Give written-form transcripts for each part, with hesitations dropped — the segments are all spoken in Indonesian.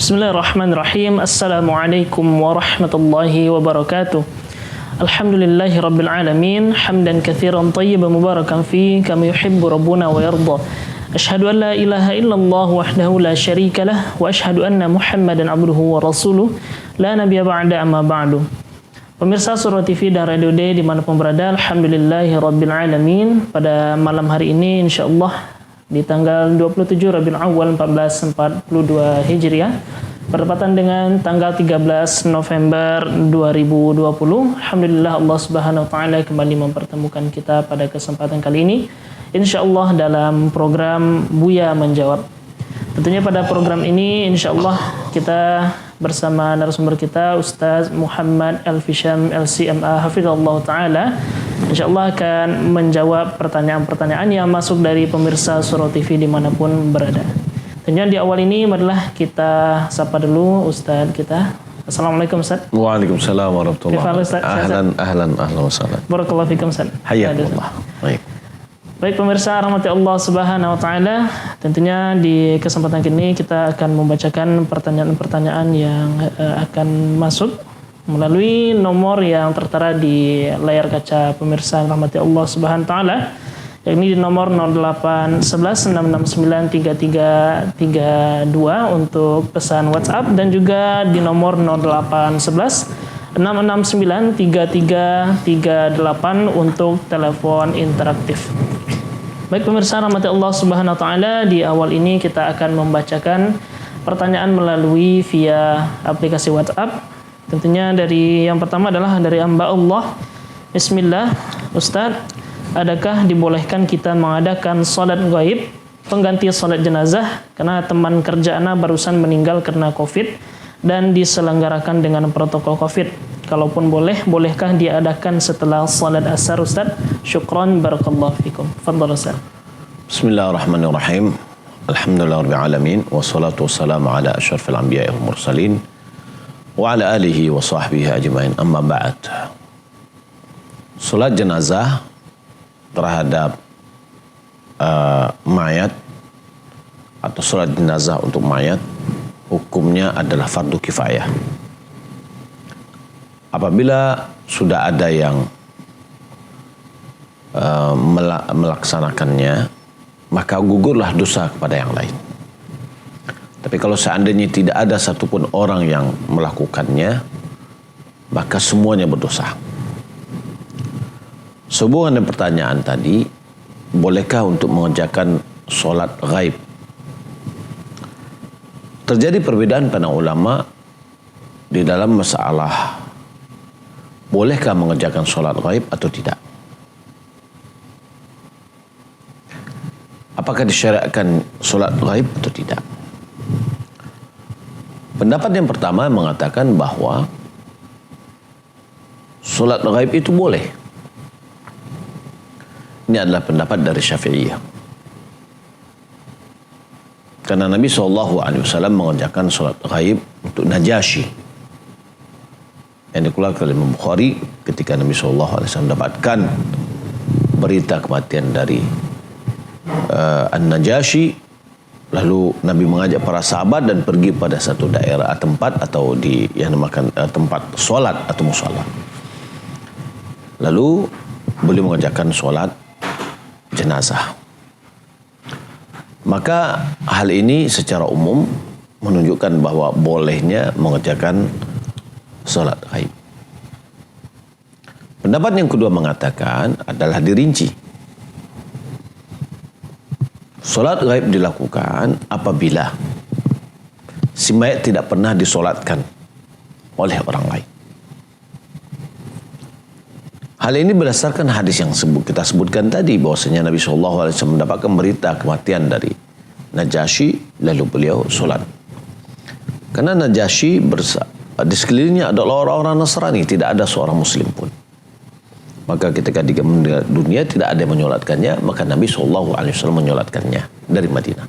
Bismillahirrahmanirrahim. Assalamualaikum warahmatullahi wabarakatuh. Alhamdulillahi rabbil alamin, hamdan katsiran tayyiban mubarakan fi kama yuhibbu rabbuna wa yarda. Asyhadu an la ilaha illallah wahdahu la syarika lah wa asyhadu anna Muhammadan abduhu wa rasuluh la nabiyya ba'da amma ba'du. Pemirsa Surah TV dan Radio D dimanapun berada, alhamdulillahi rabbil alamin. Pada malam hari ini insyaallah di tanggal 27 Rabiul Awal 1442 Hijriah bertepatan dengan tanggal 13 November 2020. Alhamdulillah Allah Subhanahu wa taala kembali mempertemukan kita pada kesempatan kali ini insyaallah dalam program Buya Menjawab. Tentunya pada program ini insyaallah kita bersama narasumber kita Ustaz Muhammad Al-Fisham LCMA hafizallahu taala insyaallah akan menjawab pertanyaan-pertanyaan yang masuk dari pemirsa Surah TV dimanapun berada. Tentunya di awal ini marilah kita sapa dulu Ustaz kita. Assalamualaikum Ustaz. Waalaikumsalam warahmatullahi wabarakatuh. Ahlan wa sahlan. Barakallahu fikum Ustaz. Hayyakumullah. Baik pemirsa rahmati Allah Subhanahu wa taala, tentunya di kesempatan ini kita akan membacakan pertanyaan-pertanyaan yang akan masuk melalui nomor yang tertera di layar kaca pemirsa rahmati Allah Subhanahu wa taala, yakni di nomor 0811 669 3332 untuk pesan WhatsApp dan juga di nomor 0811 669 3338 untuk telepon interaktif. Baik pemirsa rahmati Allah Subhanahu wa taala, di awal ini kita akan membacakan pertanyaan melalui via aplikasi WhatsApp. Tentunya dari yang pertama adalah dari hamba Allah. Bismillah, Ustaz, adakah dibolehkan kita mengadakan salat gaib pengganti salat jenazah karena teman kerja ana barusan meninggal karena Covid dan diselenggarakan dengan protokol Covid? Kalaupun boleh, bolehkah diadakan setelah salat asar Ustaz? Syukran barakallahu fikum. Fadhal Ustaz. Bismillahirrahmanirrahim. Alhamdulillahirabbil alamin wassalatu wassalamu ala asyrafil anbiya'i wal mursalin wa ala alihi wa sahbihi ajmain. Amma ba'd. Salat jenazah terhadap mayat atau salat jenazah untuk mayat hukumnya adalah fardu kifayah. Apabila sudah ada yang melaksanakannya, maka gugurlah dosa kepada yang lain. Tapi kalau seandainya tidak ada satupun orang yang melakukannya, maka semuanya berdosa. Sehubungan dengan pertanyaan tadi, bolehkah untuk mengerjakan solat gaib? Terjadi perbedaan para ulama di dalam masalah bolehkah mengerjakan solat gaib atau tidak. Apakah disyariatkan solat gaib atau tidak? Pendapat yang pertama mengatakan bahwa solat gaib itu boleh. Ini adalah pendapat dari Syafi'iyah. Karena Nabi SAW mengerjakan solat gaib untuk Najasyi yang dikeluarkan oleh Imam Bukhari ketika Nabi SAW mendapatkan berita kematian dari An-Najasyi. Lalu Nabi mengajak para sahabat dan pergi pada satu daerah tempat atau di yang dinamakan tempat solat atau musala. Lalu beliau mengerjakan solat jenazah. Maka hal ini secara umum menunjukkan bahwa bolehnya mengerjakan solat gaib. Pendapat yang kedua mengatakan adalah dirinci. Solat gaib dilakukan apabila si mayat tidak pernah disolatkan oleh orang lain. Hal ini berdasarkan hadis yang kita sebutkan tadi, bahwasanya Nabi SAW mendapatkan berita kematian dari Najasyi, lalu beliau solat. Karena Najasyi di sekelilingnya adalah orang-orang Nasrani, tidak ada seorang Muslim pun. Maka ketika dia meninggal dunia tidak ada yang menyolatkannya, maka Nabi SAW menyolatkannya dari Madinah.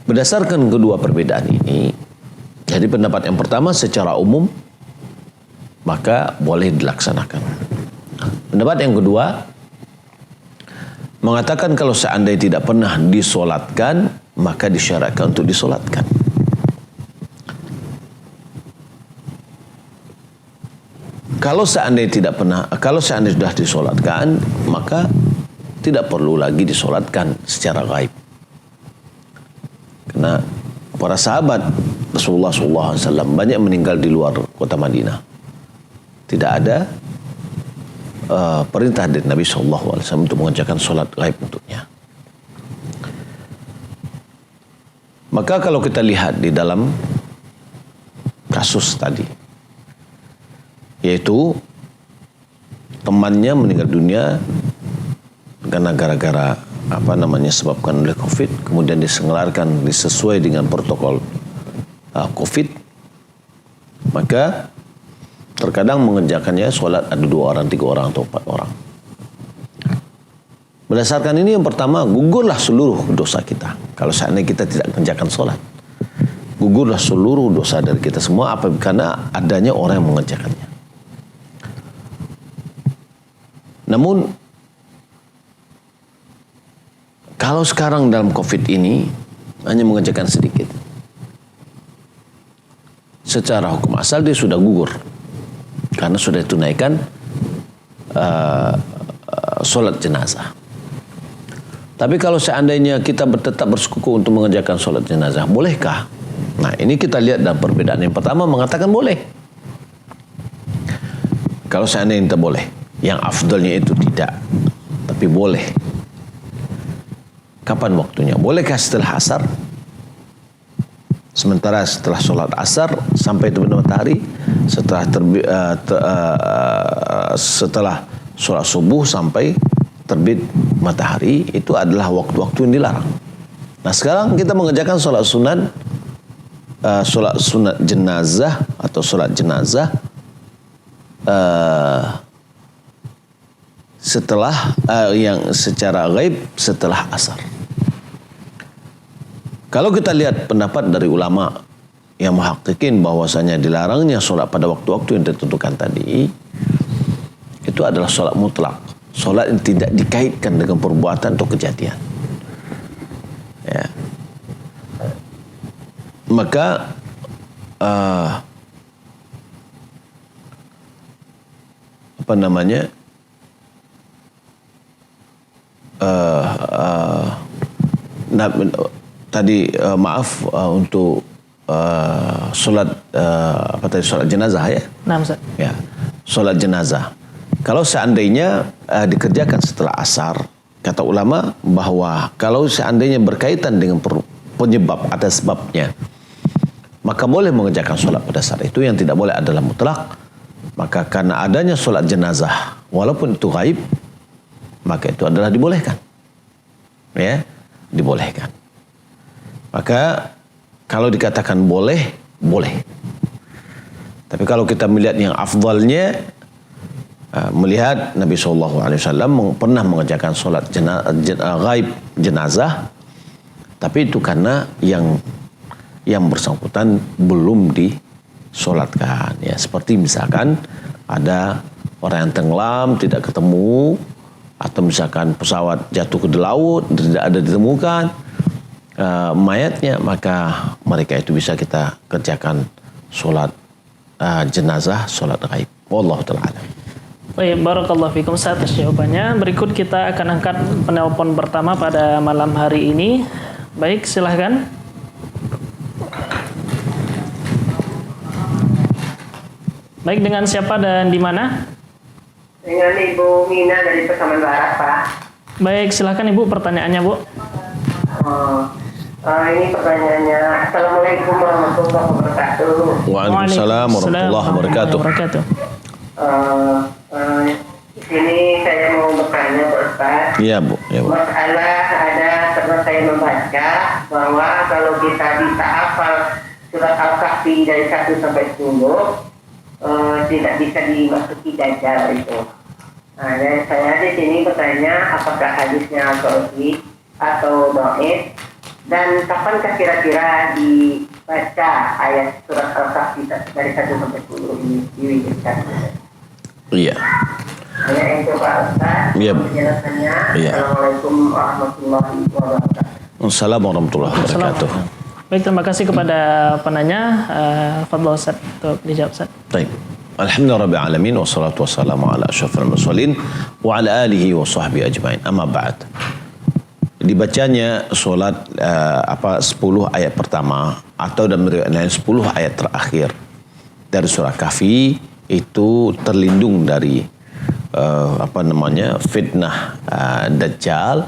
Berdasarkan kedua perbedaan ini, jadi pendapat yang pertama secara umum maka boleh dilaksanakan. Pendapat yang kedua mengatakan kalau seandainya tidak pernah disolatkan, maka disyaratkan untuk disolatkan. kalau seandainya sudah disolatkan, maka tidak perlu lagi disolatkan secara gaib. Karena para sahabat Rasulullah SAW banyak meninggal di luar kota Madinah. Tidak ada perintah dari Nabi SAW untuk mengerjakan solat gaib untuknya. Maka kalau kita lihat di dalam kasus tadi, yaitu temannya meninggal dunia karena gara-gara sebabkan oleh COVID, kemudian diselenggarakan sesuai dengan protokol COVID, maka terkadang mengerjakannya sholat ada 2 orang, 3 orang atau 4 orang. Berdasarkan ini, yang pertama, gugurlah seluruh dosa kita. Kalau seandainya kita tidak mengerjakan sholat, gugurlah seluruh dosa dari kita semua, karena adanya orang yang mengerjakannya. Namun, kalau sekarang dalam COVID ini hanya mengerjakan sedikit, secara hukum asal dia sudah gugur karena sudah ditunaikan sholat jenazah. Tapi kalau seandainya kita tetap bersekuku untuk mengerjakan sholat jenazah, bolehkah? Nah, ini kita lihat dalam perbedaan. Yang pertama mengatakan boleh. Kalau seandainya kita boleh, yang afdalnya itu tidak, tapi boleh. Kapan waktunya? Bolehkah setelah asar? Sementara setelah sholat asar sampai terbit matahari, setelah sholat subuh sampai terbit matahari, itu adalah waktu-waktu yang dilarang. Nah, sekarang kita mengerjakan sholat sunat jenazah atau sholat jenazah setelah yang secara gaib setelah asar. Kalau kita lihat pendapat dari ulama yang menghakikin bahwasanya dilarangnya sholat pada waktu-waktu yang ditentukan tadi, itu adalah sholat mutlak, sholat yang tidak dikaitkan dengan perbuatan atau kejadian. Ya. Maka untuk sholat sholat jenazah ya. Nah, Ustaz. Ya, sholat jenazah. Kalau seandainya dikerjakan setelah asar, kata ulama bahwa kalau seandainya berkaitan dengan penyebab, ada sebabnya, maka boleh mengerjakan sholat pada saat itu. Yang tidak boleh adalah mutlak. Maka karena adanya sholat jenazah, walaupun itu gaib, maka itu adalah dibolehkan. Ya, dibolehkan. Maka kalau dikatakan boleh, boleh. Tapi kalau kita melihat yang afdalnya, melihat Nabi SAW pernah mengerjakan sholat gaib jenazah, tapi itu karena yang bersangkutan belum disolatkan. Ya, seperti misalkan ada orang yang tenggelam tidak ketemu, atau misalkan pesawat jatuh ke laut tidak ada ditemukan mayatnya, maka mereka itu bisa kita kerjakan sholat jenazah, sholat gaib. Wallahu ta'ala. Baik, barakallahu fikum atas jawabannya. Berikut kita akan angkat penelpon pertama pada malam hari ini. Baik, silahkan. Baik, dengan siapa dan di mana? Dengan Ibu Mina dari Pasaman Barat, Pak. Baik, silahkan Ibu, pertanyaannya, Bu. Ini pertanyaannya. Assalamualaikum warahmatullahi wabarakatuh. Waalaikumsalam warahmatullahi wabarakatuh. Di sini saya mau bertanya, Pak Ustaz. Iya, Bu. Ya, Bu. Masalah ada pernah saya membaca bahwa kalau kita bisa hafal surat Al-Kahfi dari 1 sampai 10, tidak bisa dimasuki dajjal itu. Nah, dan saya di sini bertanya apakah hadisnya sahih atau dhaif, dan kapankah kira-kira dibaca ayat surat Al-Kahfi dari 1 sampai 10 ini diwujudkan? Iya. Hanya itu Pak Ustaz. Iya. Penjelasannya. Iya. Assalamualaikum warahmatullahi wabarakatuh. Assalamualaikum warahmatullahi wabarakatuh. Baik, terima kasih kepada penanya. Fadhil Ustaz untuk dijawab, Ustaz. Baik. Alhamdulillah rabbil alamin wassalatu wassalamu ala asyrafil mursalin wa ala alihi wa sahbihi ajmain. Amma ba'd. Dibacanya solat 10 ayat pertama atau dalam riwayat lain 10 ayat terakhir dari surah Kahfi itu terlindung dari fitnah Dajjal,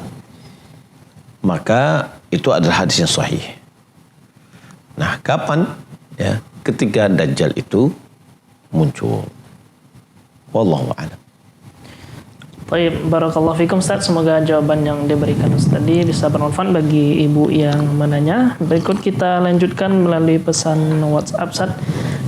maka itu adalah hadis yang sahih. Nah, kapan ya ketika Dajjal itu muncul? Wallahu a'lam. Baik, barakallahu fikum Ustaz. Semoga jawaban yang diberikan Ustaz tadi bisa bermanfaat bagi ibu yang menanya. Berikut kita lanjutkan melalui pesan WhatsApp Ustaz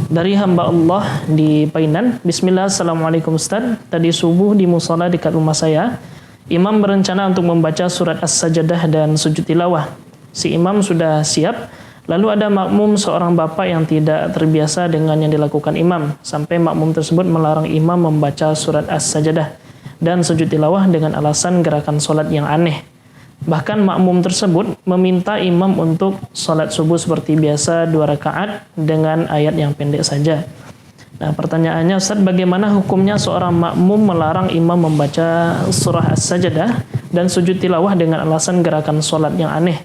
dari hamba Allah di Painan. Bismillah, Assalamualaikum Ustaz. Tadi subuh di musola dekat rumah saya, imam berencana untuk membaca surat As-Sajdah dan sujud tilawah. Si imam sudah siap, lalu ada makmum seorang bapak yang tidak terbiasa dengan yang dilakukan imam, sampai makmum tersebut melarang imam membaca surat As-Sajdah dan sujud tilawah dengan alasan gerakan solat yang aneh. Bahkan makmum tersebut meminta imam untuk solat subuh seperti biasa 2 rakaat dengan ayat yang pendek saja. Nah, pertanyaannya Ustaz, bagaimana hukumnya seorang makmum melarang imam membaca surah As-Sajdah dan sujud tilawah dengan alasan gerakan solat yang aneh?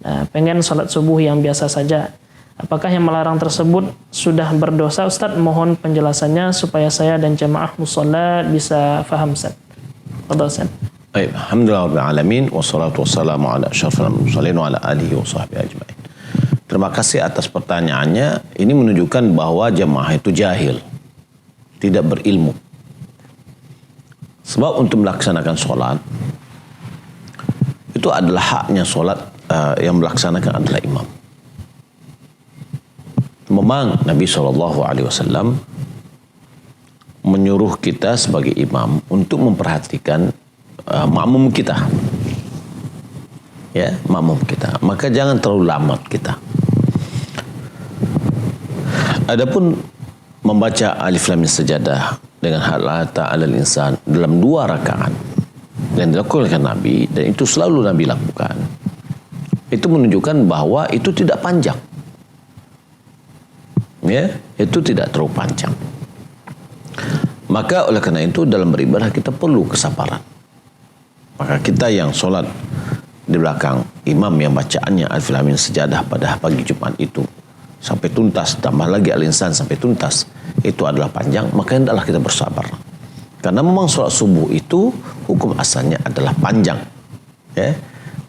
Nah, pengen solat subuh yang biasa saja. Apakah yang melarang tersebut sudah berdosa Ustaz? Mohon penjelasannya supaya saya dan jamaah musholla bisa faham Ustaz. Fadhal Ustaz. Baik, alhamdulillah rabbil alamin wassalatu wassalamu ala asyrafil mursalin wa ala alihi wa sahbihi ajmain. Terima kasih atas pertanyaannya. Ini menunjukkan bahwa jamaah itu jahil, tidak berilmu. Sebab untuk melaksanakan solat itu adalah haknya solat yang melaksanakan adalah imam. Memang Nabi SAW menyuruh kita sebagai imam untuk memperhatikan makmum kita, ya, makmum kita. Maka jangan terlalu lambat kita. Adapun membaca Alif Lam Mim Sajadah dengan hal ta'alal insan dalam 2 rakaat yang dilakukan Nabi, dan itu selalu Nabi lakukan, itu menunjukkan bahwa itu tidak panjang. Ya, itu tidak terlalu panjang. Maka oleh karena itu dalam beribadah kita perlu kesabaran. Maka kita yang solat di belakang imam yang bacaannya Alif Lam Mim Sajadah pada pagi Jumat itu sampai tuntas, tambah lagi Al-Insan sampai tuntas, itu adalah panjang, maka hendaklah kita bersabar. Karena memang solat subuh itu hukum asalnya adalah panjang. Ya.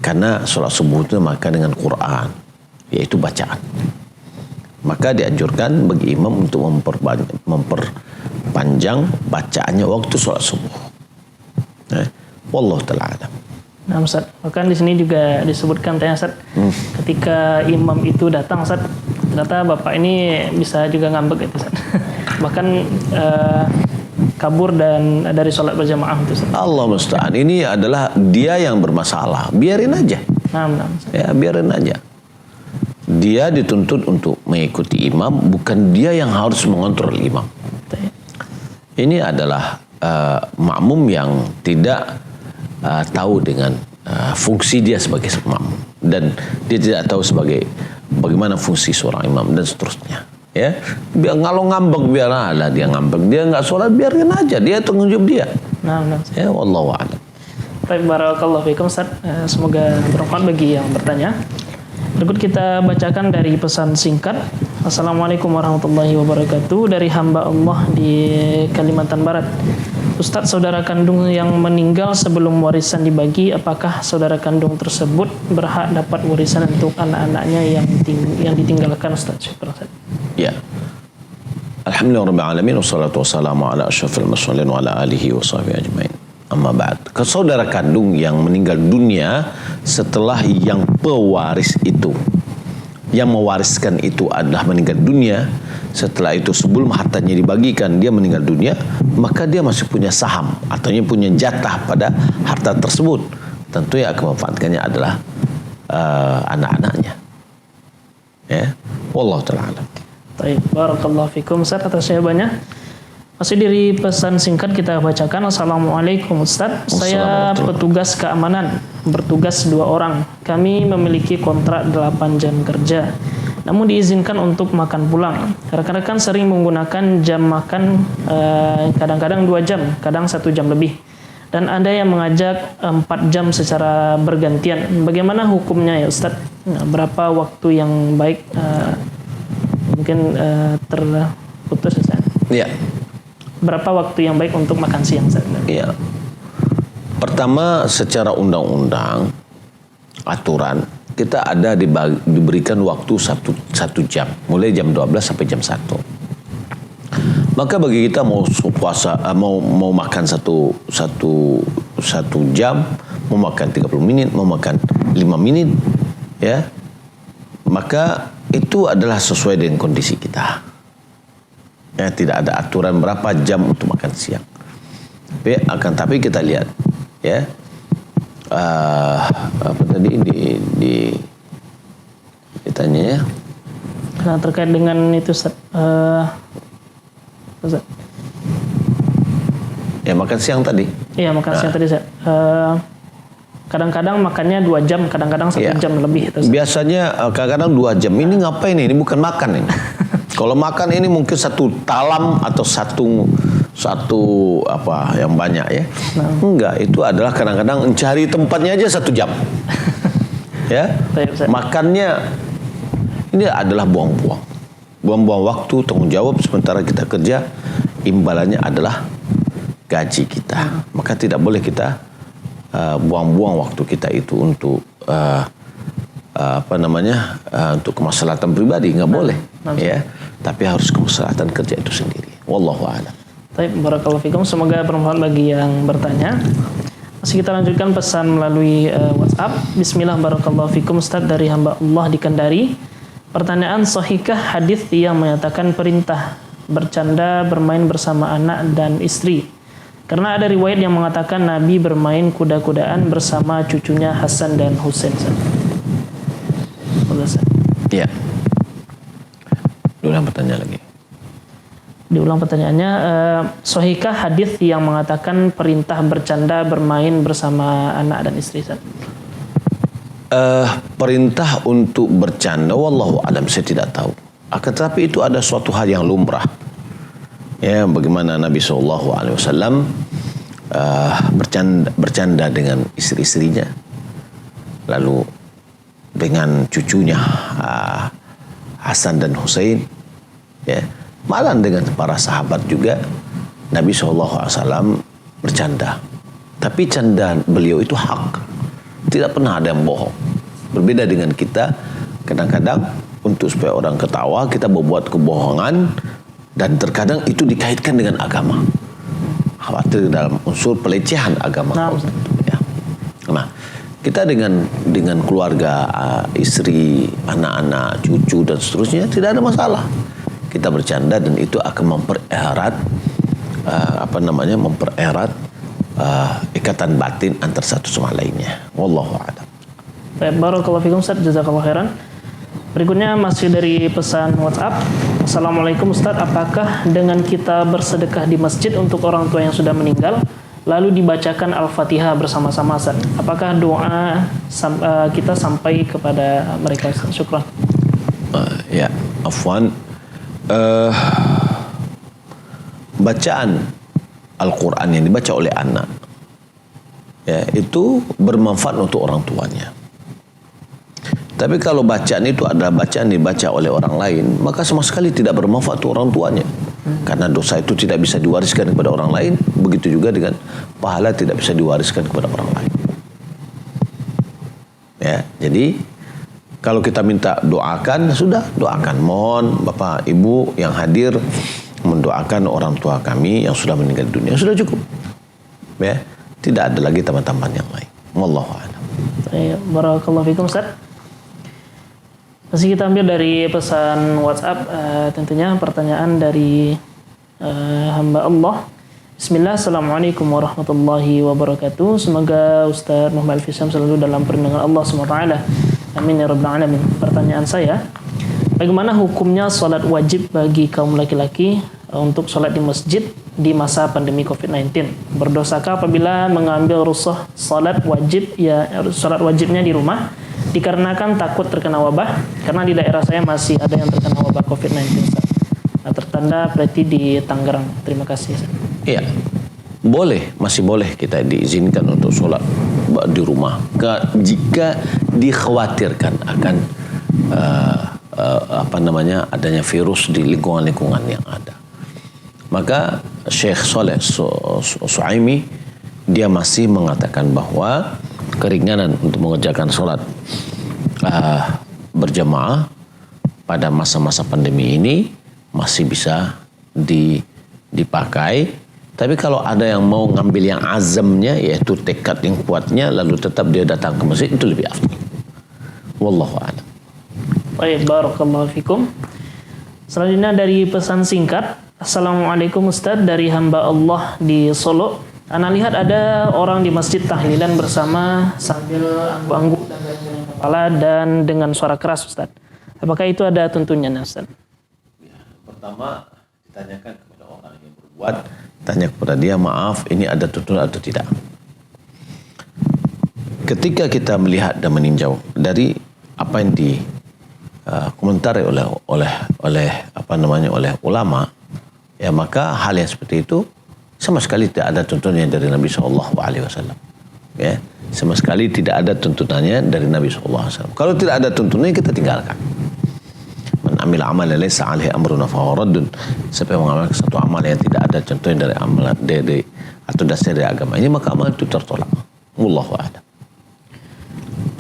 Karena solat subuh itu maka dengan Quran, yaitu bacaan. Maka dianjurkan bagi imam untuk memperpanjang bacaannya waktu sholat subuh. Wallahu ta'ala alam. Nah Ustaz, bahkan di sini juga disebutkan Ustaz, ketika imam itu datang Ustaz, ternyata bapak ini bisa juga ngambek gitu Ustaz. Bahkan kabur dan dari sholat berjamaah itu Ustaz. Allah musta'an, ini adalah dia yang bermasalah. Biarin aja. Nah, ya, biarin aja. Dia dituntut untuk mengikuti imam, bukan dia yang harus mengontrol imam. Ini adalah makmum yang tidak tahu dengan fungsi dia sebagai makmum, dan dia tidak tahu sebagai bagaimana fungsi seorang imam dan seterusnya. Ya, biar kalau ngambek biarlah dia ngambek, dia nggak sholat biarin aja, dia tanggung jawab dia. Nah. Ya, wallahu a'lam. Baik, barakallahu fikum Ustaz. Semoga bermanfaat bagi yang bertanya. Berikut kita bacakan dari pesan singkat. Assalamualaikum warahmatullahi wabarakatuh, dari hamba Allah di Kalimantan Barat. Ustadz, saudara kandung yang meninggal sebelum warisan dibagi, apakah saudara kandung tersebut berhak dapat warisan untuk anak-anaknya yang ditinggalkan Ustadz? Ya. Alhamdulillah rabbil alamin wassalatu wassalamu ala asyrafil mursalin wa ala alihi wa sahbihi ajmain. Amma ba'd. Saudara kandung yang meninggal dunia setelah yang pewaris itu, yang mewariskan itu adalah meninggal dunia, setelah itu sebelum hartanya dibagikan dia meninggal dunia, maka dia masih punya saham atau punya jatah pada harta tersebut. Tentu yang akan memanfaatkannya adalah anak-anaknya. Ya, wallahu ta'ala alam. Baik, barakallahu fikum Ustaz atas jawabannya. Masih dari pesan singkat kita bacakan. Assalamualaikum Ustaz, saya petugas keamanan, bertugas 2 orang. Kami memiliki kontrak 8 jam kerja. namun diizinkan untuk makan pulang. Rekan-rekan sering menggunakan jam makan kadang-kadang 2 jam, kadang 1 jam lebih. Dan ada yang mengajak 4 jam secara bergantian. Bagaimana hukumnya ya Ustaz? Nah, berapa waktu yang baik? Mungkin terputus Ustaz. Iya. Berapa waktu yang baik untuk makan siang Ustaz? Iya. Pertama, secara undang-undang aturan kita ada diberikan waktu satu jam, mulai jam 12 sampai jam 1. Maka bagi kita mau puasa, mau makan satu jam, mau makan 30 menit, mau makan 5 menit, ya, maka itu adalah sesuai dengan kondisi kita. Ya, tidak ada aturan berapa jam untuk makan siang. Tapi kita lihat, ya, apa tadi ditanya ya? Nah, terkait dengan itu Ustaz, ya makan siang tadi. Iya, makan siang tadi Ustaz. Kadang-kadang makannya 2 jam, kadang-kadang 1 jam lebih itu Ustaz. Biasanya kadang-kadang 2 jam. Ini ngapain ini? Bukan makan ini. Kalau makan ini mungkin 1 talam atau satu apa yang banyak ya. Enggak, itu adalah kadang-kadang mencari tempatnya aja 1 jam. Ya. Makannya ini adalah buang-buang waktu, tanggung jawab, sementara kita kerja, imbalannya adalah gaji kita. Maka tidak boleh kita buang-buang waktu kita itu untuk untuk kemaslahatan pribadi, nggak boleh, ya. Tapi harus kemaslahatan kerja itu sendiri. Wallahu a'lam. Baik, barakallahu fikum. Semoga bermanfaat bagi yang bertanya. Masih kita lanjutkan pesan melalui WhatsApp. Bismillah, barakallahu fikum Ustaz, dari hamba Allah di Kendari. Pertanyaan, sahihkah hadis yang menyatakan perintah bercanda bermain bersama anak dan istri? Karena ada riwayat yang mengatakan Nabi bermain kuda-kudaan bersama cucunya Hasan dan Husain. Iya. Diulang pertanyaannya, sahihkah hadis yang mengatakan perintah bercanda bermain bersama anak dan istri? Perintah untuk bercanda, wallahu alam, saya tidak tahu. Akan tetapi itu ada suatu hal yang lumrah. Ya, bagaimana Nabi SAW bercanda dengan istri-istrinya, lalu dengan cucunya Hasan dan Husain, ya, malah dengan para sahabat juga Nabi SAW bercanda. Tapi candaan beliau itu hak, tidak pernah ada yang bohong. Berbeda dengan kita, kadang-kadang untuk supaya orang ketawa kita membuat kebohongan, dan terkadang itu dikaitkan dengan agama, khawatir dalam unsur pelecehan agama. Ya. Nah, kita dengan keluarga, istri, anak-anak, cucu dan seterusnya tidak ada masalah. Kita bercanda dan itu akan mempererat ikatan batin antar satu sama lainnya. Wallahu a'lam. Baik, barakallahu fikum Ustaz, jazakallahu khairan. Berikutnya masih dari pesan WhatsApp. Assalamualaikum Ustaz, apakah dengan kita bersedekah di masjid untuk orang tua yang sudah meninggal lalu dibacakan Al-Fatihah bersama-sama Ustaz, apakah doa kita sampai kepada mereka Ustaz? Syukran. Ya, afwan. Bacaan Al-Quran yang dibaca oleh anak, ya, itu bermanfaat untuk orang tuanya. Tapi kalau bacaan itu adalah bacaan dibaca oleh orang lain, maka sama sekali tidak bermanfaat untuk orang tuanya. Karena dosa itu tidak bisa diwariskan kepada orang lain, begitu juga dengan pahala tidak bisa diwariskan kepada orang lain. Ya, jadi kalau kita minta doakan, sudah doakan. Mohon Bapak Ibu yang hadir mendoakan orang tua kami yang sudah meninggal dunia, sudah cukup. Ya, tidak ada lagi tambahan-tambahan yang lain. Wallahu a'lam. Barakallahu fikum Ustaz. Masih kita ambil dari pesan WhatsApp, tentunya pertanyaan dari hamba Allah. Bismillah, Assalamualaikum warahmatullahi wabarakatuh. Semoga Ustaz Muhammad Al-Fisam selalu dalam perlindungan Allah SWT. Amin ya rabbal alamin. Pertanyaan saya, bagaimana hukumnya sholat wajib bagi kaum laki-laki untuk sholat di masjid di masa pandemi COVID-19? Berdosakah apabila mengambil rukhsah sholat wajib, ya sholat wajibnya di rumah dikarenakan takut terkena wabah, karena di daerah saya masih ada yang terkena wabah COVID-19 Ustaz. Nah, tertanda berarti di Tangerang. Terima kasih Ustaz. Iya, masih boleh kita diizinkan untuk sholat di rumah jika dikhawatirkan akan adanya virus di lingkungan-lingkungan yang ada. Maka Syekh Saleh Suhaimi dia masih mengatakan bahwa keringanan untuk mengerjakan sholat berjamaah pada masa-masa pandemi ini masih bisa dipakai. Tapi kalau ada yang mau ngambil yang azamnya, yaitu tekad yang kuatnya, lalu tetap dia datang ke masjid, itu lebih afdal. Wallahu a'lam. Baik, barakallahu fikum. Selanjutnya dari pesan singkat. Assalamualaikum Ustaz, dari hamba Allah di Solo. Ana lihat ada orang di masjid tahlilan bersama sambil angguk-angguk dan geleng-geleng kepala dan dengan suara keras Ustaz. Apakah itu ada tuntunannya Ustaz? Ya, pertama ditanyakan kepada orang yang berbuat, tanya kepada dia, maaf ini ada tuntunan atau tidak. Ketika kita melihat dan meninjau dari apa yang dikomentari oleh ulama, ya maka hal yang seperti itu sama sekali tidak ada tuntunannya dari Nabi SAW. Ya, sama sekali tidak ada tuntunannya dari Nabi SAW. Kalau tidak ada tuntunannya, kita tinggalkan. Man amil amalan laysa alaihi amruna fahuwa raddun. Siapa yang mengamalkan satu amal yang tidak ada contohnya dari amalan dari atau dasar dari agama ini, maka amal itu tertolak. Wallahu a'lam.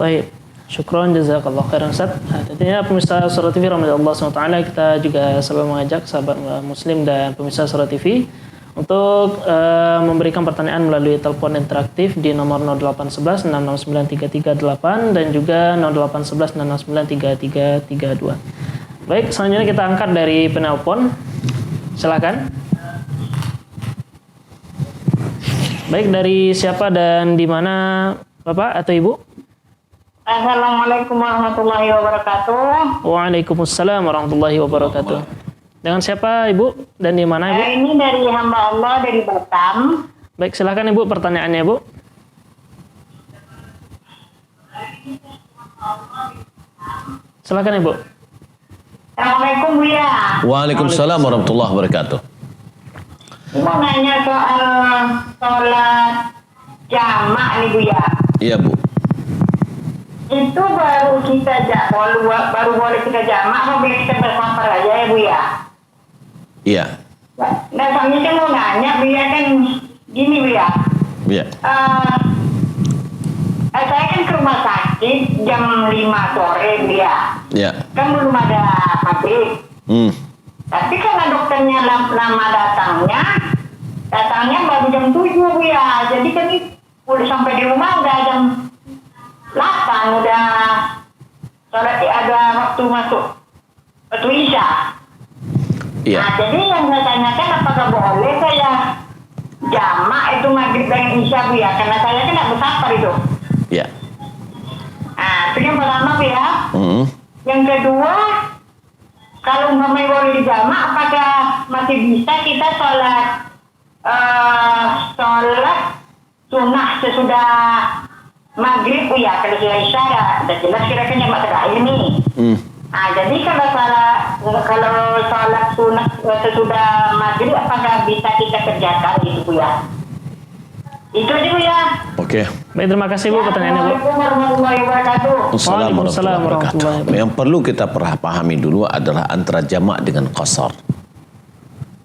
Baik, syukron jazakallah khairan Ustaz. Tentunya pemirsa Surah TV rahmatullah SWT, kita juga selalu mengajak sahabat muslim dan pemirsa Surah TV untuk memberikan pertanyaan melalui telepon interaktif di nomor 0811 669 338 dan juga 0811 669 3332. Baik, selanjutnya kita angkat dari penelpon. Silakan. Baik, dari siapa dan di mana Bapak atau Ibu? Assalamualaikum warahmatullahi wabarakatuh. Waalaikumsalam warahmatullahi wabarakatuh. Dengan siapa Ibu dan di mana Ibu? Ini dari hamba Allah dari Batam. Baik, silakan Ibu pertanyaannya Ibu. Silakan Ibu. Assalamualaikum Bu ya. Waalaikumsalam warahmatullahi wabarakatuh. Mau nanya soal sholat jamak nih Bu ya. Iya Bu. Itu baru boleh kita jamak, mau boleh kita bersafar aja ya Bu ya. Iya. Nah soalnya saya mau nanya Bu ya, kan gini Bu ya. Iya. Saya kan ke rumah sakit jam 5 sore Bu ya. Iya. Kan belum ada maghrib. Tapi karena dokternya lama datangnya baru jam 7 Bu ya. Jadi kan udah sampai di rumah udah jam 8, udah sholat, ada waktu masuk waktu isya. Iya. Nah jadi yang saya tanyakan, apakah boleh saya jamak itu maghrib dan isya Bu ya, karena saya kan tidak bersafar itu. Iya. Nah itu yang pertama Bu ya. Yang kedua, kalau umpamanya boleh dijamak, apakah masih bisa kita sholat sunnah sesudah maghrib Bu ya? Kalau sudah isya ada jelas kira-kira jamak terakhir nih. Nah jadi kalau sholat sunnah sesudah maghrib, apakah bisa kita kerjakan itu Bu ya? Itu aja Bu ya. Oke. Baik, terima kasih Bu pertanyaannya Bu. Assalamualaikum warahmatullahi wabarakatuh. Waalaikumsalam warahmatullahi wabarakatuh. Yang perlu kita pahami dulu adalah antara jamak dengan qasar.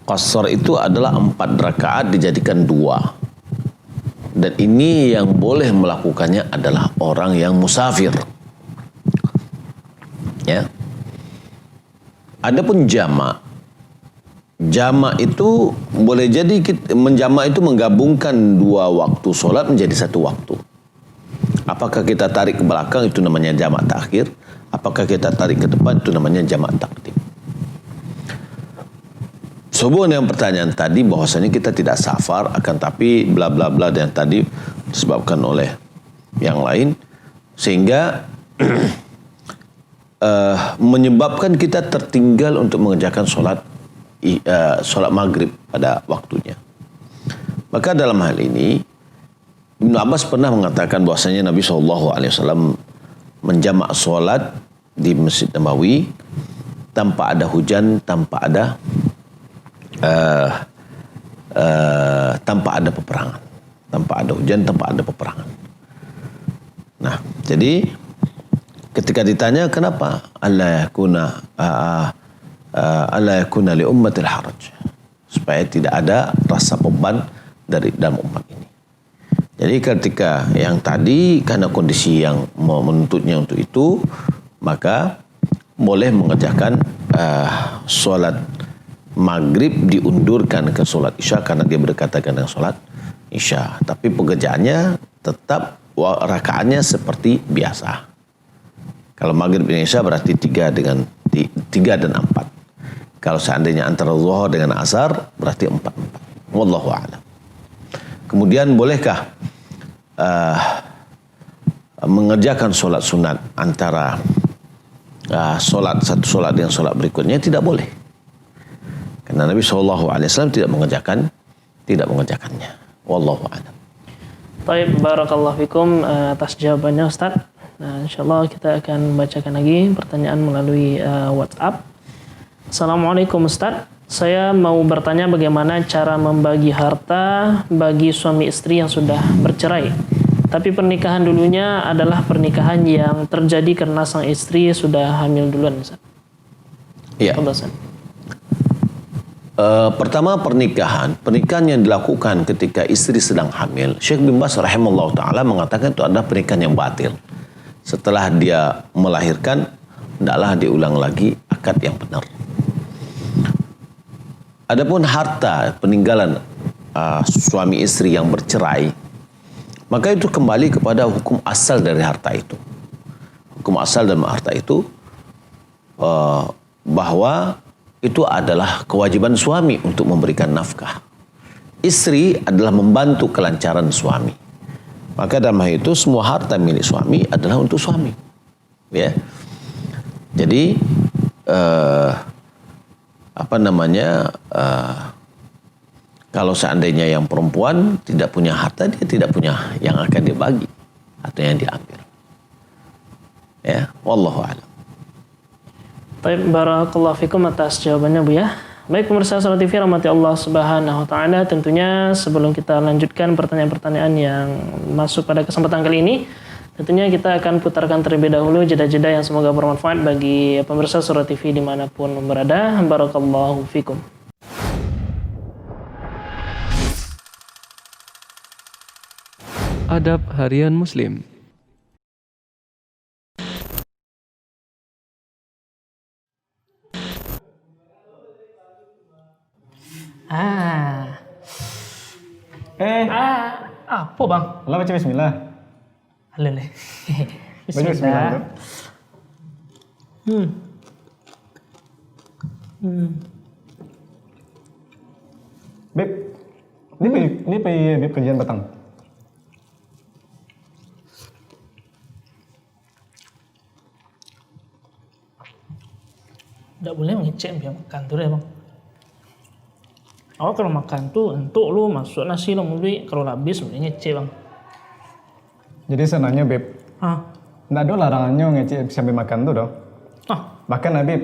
Qasar itu adalah 4 rakaat dijadikan 2. Dan ini yang boleh melakukannya adalah orang yang musafir. Ya. Adapun jamak itu boleh jadi menjamak itu menggabungkan 2 waktu solat menjadi 1 waktu. Apakah kita tarik ke belakang itu namanya jamak takhir, apakah kita tarik ke depan itu namanya jamak takdim. Sehubungan dengan pertanyaan tadi bahwasanya kita tidak safar, akan tapi bla bla bla yang tadi disebabkan oleh yang lain, sehingga menyebabkan kita tertinggal untuk mengerjakan sholat maghrib pada waktunya. Maka dalam hal ini Ibnu Abbas pernah mengatakan bahwasanya Nabi SAW menjamak solat di Masjid Nabawi tanpa ada hujan, tanpa ada peperangan, tanpa ada hujan, tanpa ada peperangan. Nah, jadi ketika ditanya kenapa alla yakuna li ummatil haraj, supaya tidak ada rasa beban dari dalam umat ini. Jadi ketika yang tadi karena kondisi yang menuntutnya untuk itu, maka boleh mengerjakan solat maghrib diundurkan ke solat isya karena dia berdekatan dengan solat isya. Tapi pekerjaannya tetap rakaatnya seperti biasa. Kalau maghrib dan isya berarti 3 dan 4. Kalau seandainya antara zuhur dengan asar berarti 4. Wallahu a'lam. Kemudian bolehkah mengerjakan solat sunat antara satu solat dengan solat berikutnya? Tidak boleh. Karena Nabi SAW tidak mengerjakannya. Wallahu a'lam. Baik, barakallahu fikum atas jawabannya Ustaz. Nah, insyaallah kita akan bacakan lagi pertanyaan melalui WhatsApp. Assalamualaikum Ustaz. Saya mau bertanya bagaimana cara membagi harta bagi suami istri yang sudah bercerai. Tapi pernikahan dulunya adalah pernikahan yang terjadi karena sang istri sudah hamil duluan, Ustaz. Iya. Pertama pernikahan yang dilakukan ketika istri sedang hamil. Syekh bin Baz rahimahullah ta'ala mengatakan itu adalah pernikahan yang batil. Setelah dia melahirkan, hendaklah diulang lagi akad yang benar. Adapun harta peninggalan suami istri yang bercerai, maka itu kembali kepada hukum asal dari harta itu. Hukum asal dalam harta itu bahwa itu adalah kewajiban suami untuk memberikan nafkah. Istri adalah membantu kelancaran suami. Maka dalam hal itu semua harta milik suami adalah untuk suami. Ya. Jadi kalau seandainya yang perempuan tidak punya harta, dia tidak punya yang akan dibagi atau yang diambil. Ya, wallahu a'lam. Baik, barakallahu fikum atas jawabannya Bu ya. Baik pemirsa Salat TV rahmati Allah Subhanahu wa taala, tentunya sebelum kita lanjutkan pertanyaan-pertanyaan yang masuk pada kesempatan kali ini, tentunya kita akan putarkan terlebih dahulu jeda-jeda yang semoga bermanfaat bagi pemirsa Salat TV dimanapun berada. Barakallahu fikum. Adab Harian Muslim. Apa bang? Allah baca bismillah. Alele. Baca bismillah. Beb, ini Beb kerjaan petang. Tidak boleh mengecek biar makan tuh deh bang. Awak kalau makan tuh entuk lu masuk nasi lo muli, kalau habis boleh ngecek bang. Jadi senangnya Beb, nggak ada larangannya ngecek sambil makan tuh dong. Bahkan Beb,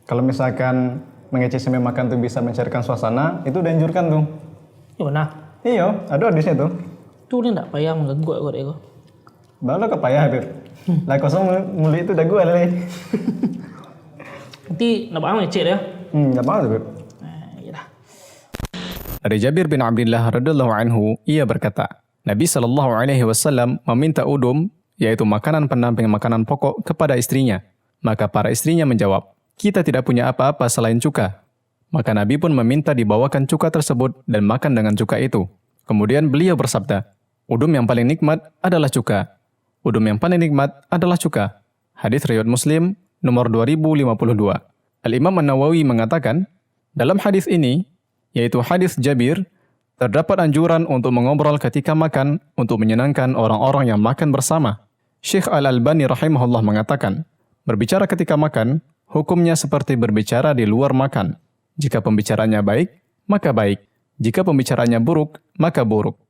kalau misalkan mengecek sambil makan tuh bisa mencairkan suasana, itu dianjurkan tuh. Iya benar. Iya, ada hadisnya tuh. Tuh dia nggak payah mengganggu aku deh kok. Baru kepayah Beb. Lah kosong muli itu dah gue leh. Nanti nggak bakal ngecek ya? Nggak apa Beb. Dari Jabir bin Abdullah radhiyallahu anhu, ia berkata, Nabi SAW meminta udum, yaitu makanan pendamping makanan pokok, kepada istrinya. Maka para istrinya menjawab, kita tidak punya apa-apa selain cuka. Maka Nabi pun meminta dibawakan cuka tersebut dan makan dengan cuka itu. Kemudian beliau bersabda, udum yang paling nikmat adalah cuka. Udum yang paling nikmat adalah cuka. Hadis riwayat Muslim nomor 2052. Al-Imam An-Nawawi mengatakan, dalam hadis ini, yaitu hadis Jabir, terdapat anjuran untuk mengobrol ketika makan untuk menyenangkan orang-orang yang makan bersama. Syekh Al-Albani rahimahullah mengatakan, berbicara ketika makan, hukumnya seperti berbicara di luar makan. Jika pembicaranya baik, maka baik. Jika pembicaranya buruk, maka buruk.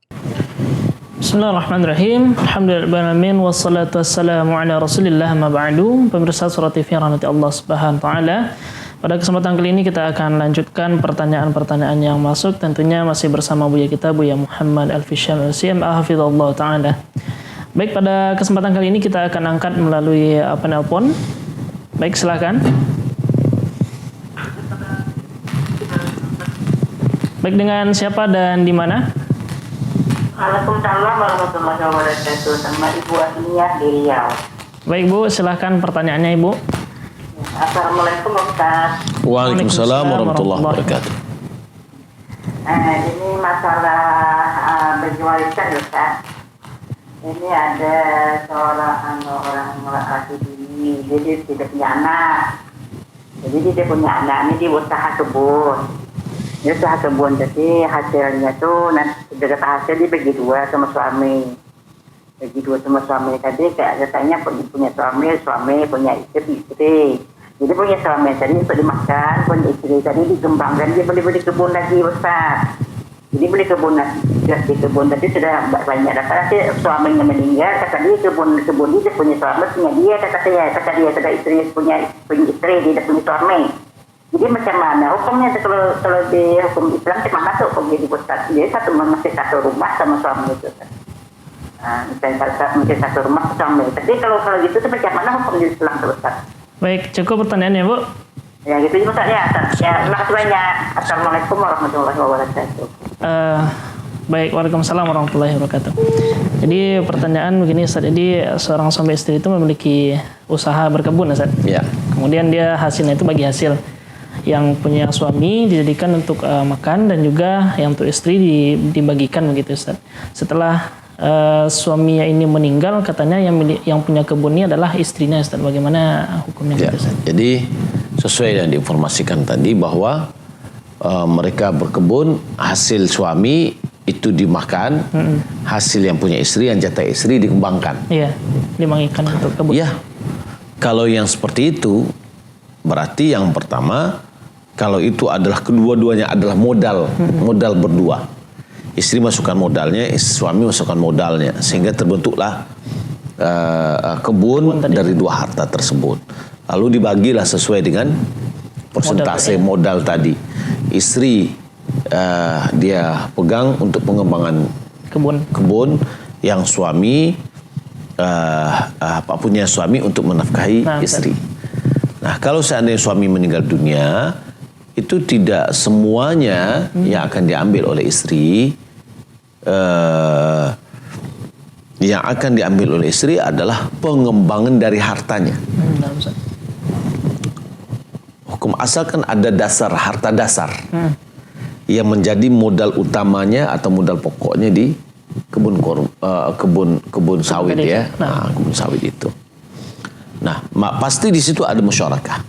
Bismillahirrahmanirrahim. Alhamdulillahirrahmanirrahim. Wassalatu wassalamu ala rasulillah ma ba'du. Pemirsa Surat TV yang rahmati Allah subhanahu wa ta'ala. Pada kesempatan kali ini kita akan lanjutkan pertanyaan-pertanyaan yang masuk. Tentunya masih bersama Buya kita, Buya Muhammad Al-Fisham Al-CMA Hafizallah ta'ala. Baik, pada kesempatan kali ini kita akan angkat melalui penelpon. Baik, silakan. Baik, dengan siapa dan di mana? Waalaikumsalam warahmatullahi wabarakatuh. Sama Ibu Asmiyah di Riau. Baik Bu, silahkan pertanyaannya Ibu. Assalamualaikum Ustaz. Waalaikumsalam warahmatullahi wabarakatuh. Ini masalah berwarisan Ustaz. Ini ada seorang orang laki ini, dia tidak punya anak. Jadi dia punya anak ini di usaha kebun. Dia usaha kebun, jadi hasilnya tuh nanti dapat hasil dia bagi dua sama suami. Bagi dua sama suami tadi kayak katanya punya suami punya istri. Jadi punya suami tadi untuk dimakan, punya istri tadi dikembangkan, dia beli kebun lagi Ustaz. Jadi beli kebun di kebun tadi sudah banyak dapat, suaminya meninggal, kata dia kebun dia punya suami punya dia, kata dia sudah istri punya istri, dia punya suami. Jadi macam mana hukumnya kalau di hukum Islam mana tuh hukum jadi Ustaz? Dia masih satu rumah sama suami itu. Mungkin satu rumah suami. Tapi kalau gitu tuh macam mana hukum di Islam tuh Ustaz? Baik, cukup pertanyaannya Bu. Ya gitu Ustaz ya. Terima kasih banyak. Assalamualaikum warahmatullahi wabarakatuh. Baik, waalaikumsalam warahmatullahi wabarakatuh. Jadi pertanyaan begini Ustaz. Jadi seorang suami istri itu memiliki usaha berkebun Ustaz. Ya. Kemudian dia hasilnya itu bagi hasil. Yang punya suami dijadikan untuk makan dan juga yang untuk istri dibagikan begitu Ustaz. Setelah suaminya ini meninggal, katanya yang punya kebun ini adalah istrinya Ustaz. Bagaimana hukumnya Ya. gitu Ustaz? Jadi sesuai yang diinformasikan tadi bahwa mereka berkebun, hasil suami itu dimakan, hasil yang punya istri, yang jatah istri dikembangkan. Iya, dibagikan untuk kebun. Ya, kalau yang seperti itu berarti yang pertama, kalau itu adalah kedua-duanya adalah modal berdua. Istri masukkan modalnya, suami masukkan modalnya, sehingga terbentuklah kebun dari dua harta tersebut. Lalu dibagilah sesuai dengan persentase modal tadi. Istri dia pegang untuk pengembangan kebun, yang suami punya suami untuk menafkahi istri. Nah, kalau seandainya suami meninggal dunia, itu tidak semuanya yang akan diambil oleh istri. Yang akan diambil oleh istri adalah pengembangan dari hartanya. Hukum asal kan ada dasar, harta dasar yang menjadi modal utamanya atau modal pokoknya di kebun sawit ya. Kebun sawit itu. Nah, pasti di situ ada musyarakah.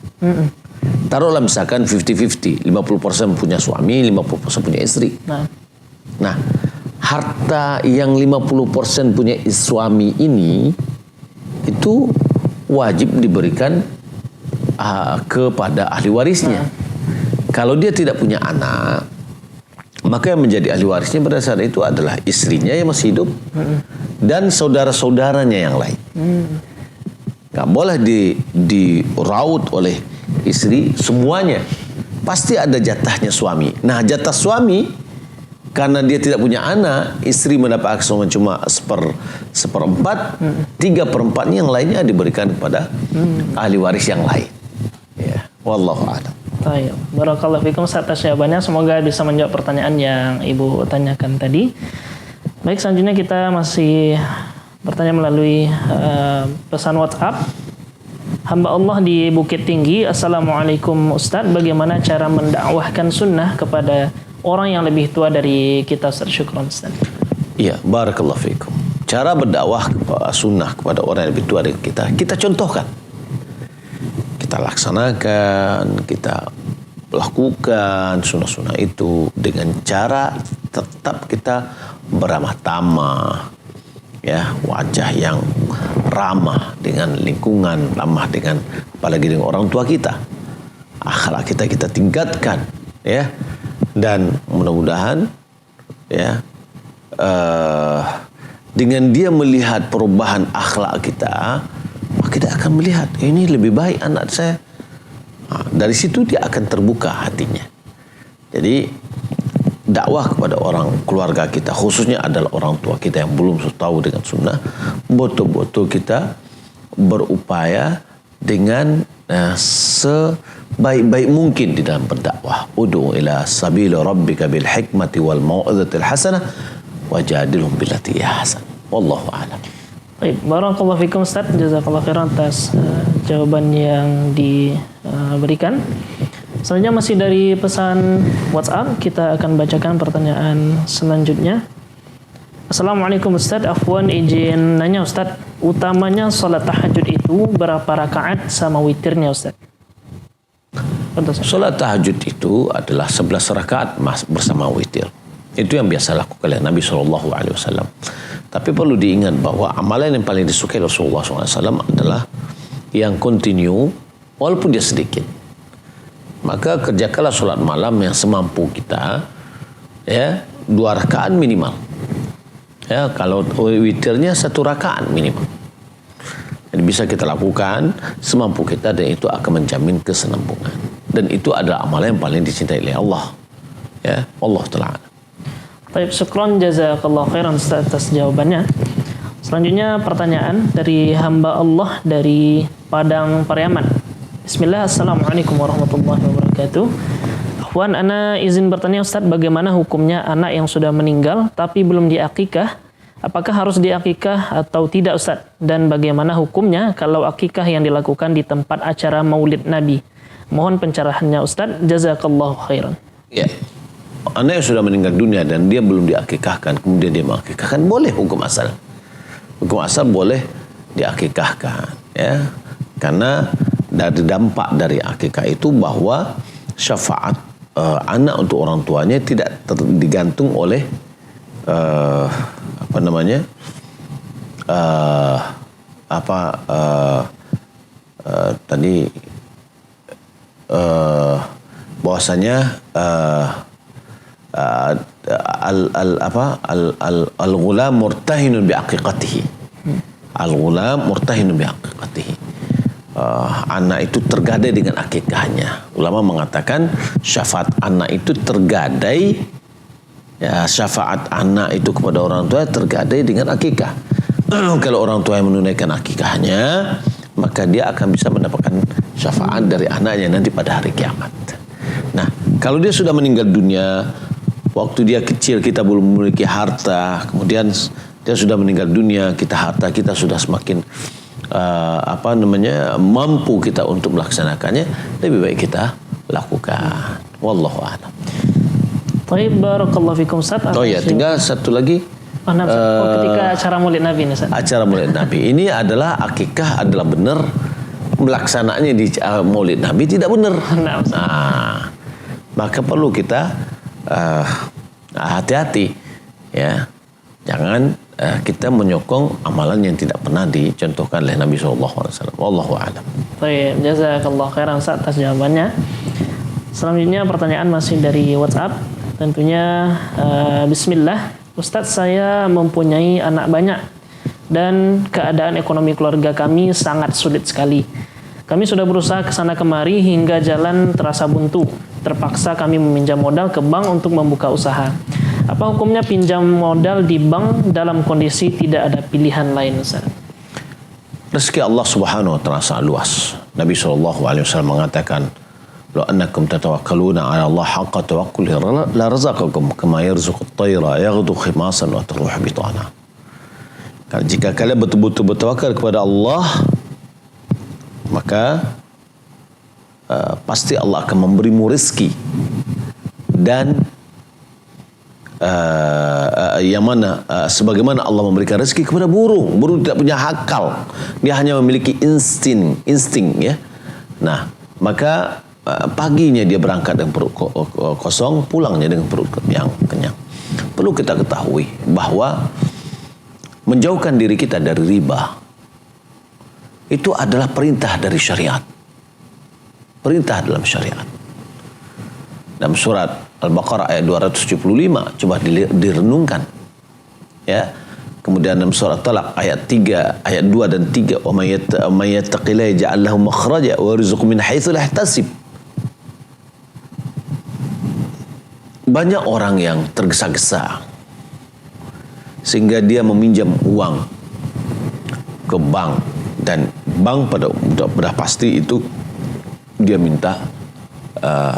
Taruhlah misalkan 50-50, 50% punya suami, 50% punya istri. Nah, harta yang 50% punya suami ini itu wajib diberikan kepada ahli warisnya. Kalau dia tidak punya anak, maka yang menjadi ahli warisnya pada saat itu adalah istrinya yang masih hidup dan saudara-saudaranya yang lain. Gak boleh diraut oleh istri semuanya. Pasti ada jatahnya suami. Nah, jatah suami, karena dia tidak punya anak, istri mendapat cuma seperempat, 3/4-nya yang lainnya diberikan kepada ahli waris yang lain. Ya, wallahu a'lam. Baik, barakallahu fikum atas jawabannya. Semoga bisa menjawab pertanyaan yang Ibu tanyakan tadi. Baik, selanjutnya kita masih bertanya melalui pesan WhatsApp. Hamba Allah di Bukit Tinggi. Assalamualaikum Ustaz, bagaimana cara mendakwahkan sunnah kepada orang yang lebih tua dari kita Ustaz? Syukran Ustaz. Iya, barakallahu fikum. Cara berdakwah sunnah kepada orang yang lebih tua dari kita contohkan. Kita laksanakan, kita lakukan sunnah-sunnah itu dengan cara tetap kita beramah tamah, ya, wajah yang ramah dengan lingkungan, ramah dengan apalagi dengan orang tua kita. Akhlak kita tingkatkan, ya, dan mudah-mudahan ya dengan dia melihat perubahan akhlak kita, maka dia akan melihat ini lebih baik anak saya. Dari situ dia akan terbuka hatinya. Jadi dakwah kepada orang keluarga kita, khususnya adalah orang tua kita yang belum tahu dengan sunnah, betul-betul kita berupaya dengan sebaik-baik mungkin di dalam berdakwah. Ud'u ila sabili rabbika bil hikmati wal mau'izatil hasanah wajadilhum billati hiya hasan. Wallahu a'lam. Baik, barakallahu fikum Ustaz, jazakallahu khairan atas jawaban yang diberikan. Selanjutnya masih dari pesan WhatsApp, kita akan bacakan pertanyaan selanjutnya. Assalamualaikum Ustaz, afwan izin nanya Ustaz, utamanya salat tahajud itu berapa rakaat sama witirnya Ustaz? Salat tahajud itu adalah 11 rakaat bersama witir. Itu yang biasa lakukan oleh Nabi SAW. Tapi perlu diingat bahwa amalan yang paling disukai Rasulullah SAW adalah yang continue walaupun dia sedikit. Maka kerjakanlah solat malam yang semampu kita, ya, 2 rakaat minimal. Ya, kalau witirnya 1 rakaat minimal. Jadi bisa kita lakukan semampu kita dan itu akan menjamin kesenambungan. Dan itu adalah amalan yang paling dicintai oleh Allah. Ya, Allah Ta'ala. Baik, syukron jazakallahu khairan Ustaz atas jawabannya. Selanjutnya pertanyaan dari hamba Allah dari Padang Pariaman. Bismillah, assalamualaikum warahmatullahi wabarakatuh. Akhwan, ana izin bertanya Ustaz, bagaimana hukumnya anak yang sudah meninggal tapi belum diakikah? Apakah harus diakikah atau tidak Ustaz? Dan bagaimana hukumnya kalau akikah yang dilakukan di tempat acara Maulid Nabi? Mohon pencerahannya Ustaz, jazakallahu khairan. Ya. Anak yang sudah meninggal dunia dan dia belum diakikahkan, kemudian dia mengakikahkan, boleh hukum asal. Hukum asal boleh diakikahkan, ya. Karena dari dampak dari akikah itu bahwa syafaat anak untuk orang tuanya tidak digantung oleh bahwasanya al-ghulam murtahinun bi aqiqatihi. Al-ghulam murtahinun bi aqiqatihi. Anak itu tergadai dengan akikahnya. Ulama mengatakan syafaat anak itu tergadai, ya, syafaat anak itu kepada orang tua tergadai dengan akikah. Kalau orang tua yang menunaikan akikahnya, maka dia akan bisa mendapatkan syafaat dari anaknya nanti pada hari kiamat. Nah, kalau dia sudah meninggal dunia, waktu dia kecil kita belum memiliki harta, kemudian dia sudah meninggal dunia, harta kita sudah semakin mampu kita untuk melaksanakannya, lebih baik kita lakukan. Wallahu a'lam. Baik, barakallahu fikum Ustaz. Oh ya, tinggal satu lagi. Ketika acara Maulid Nabi ini Ustaz. Acara Maulid Nabi ini adalah akikah adalah benar, melaksanakannya di Maulid Nabi tidak benar. Nah, maka perlu kita hati-hati, ya, jangan kita menyokong amalan yang tidak pernah dicontohkan oleh Nabi SAW. Wallahu a'lam. Baik, jazakallahu khairan Ustaz atas jawabannya. Selanjutnya pertanyaan masih dari WhatsApp. Tentunya Bismillah, Ustaz, saya mempunyai anak banyak dan keadaan ekonomi keluarga kami sangat sulit sekali. Kami sudah berusaha ke sana kemari hingga jalan terasa buntu. Terpaksa kami meminjam modal ke bank untuk membuka usaha. Apa hukumnya pinjam modal di bank dalam kondisi tidak ada pilihan lain, Ustaz? Rezeki Allah Subhanahu wa taala sangat luas. Nabi SAW mengatakan, "Law annakum tatawakkaluna 'ala Allah haqqa tawakkulihi la razaqakum kama yarzuqu at-tayra yaghdu khimasan wa taruhu bitana." Jika kalian betul-betul bertawakal kepada Allah, maka pasti Allah akan memberimu rezeki dan yang mana sebagaimana Allah memberikan rezeki kepada burung. Burung tidak punya akal, dia hanya memiliki insting, ya. Nah, maka paginya dia berangkat dengan perut kosong, pulangnya dengan perut yang kenyang. Perlu kita ketahui bahwa menjauhkan diri kita dari riba itu adalah perintah dari syariat. Perintah dalam syariat. Dalam surat Al-Baqarah ayat 275, coba direnungkan. Ya. Kemudian dalam surah Talaq ayat 3, ayat 2 dan 3, wa may yattaqillaha yaj'al lahu makhraja wa yarzuqhu min haitsu la yahtasib. Banyak orang yang tergesa-gesa sehingga dia meminjam uang ke bank, dan bank pada pasti itu dia minta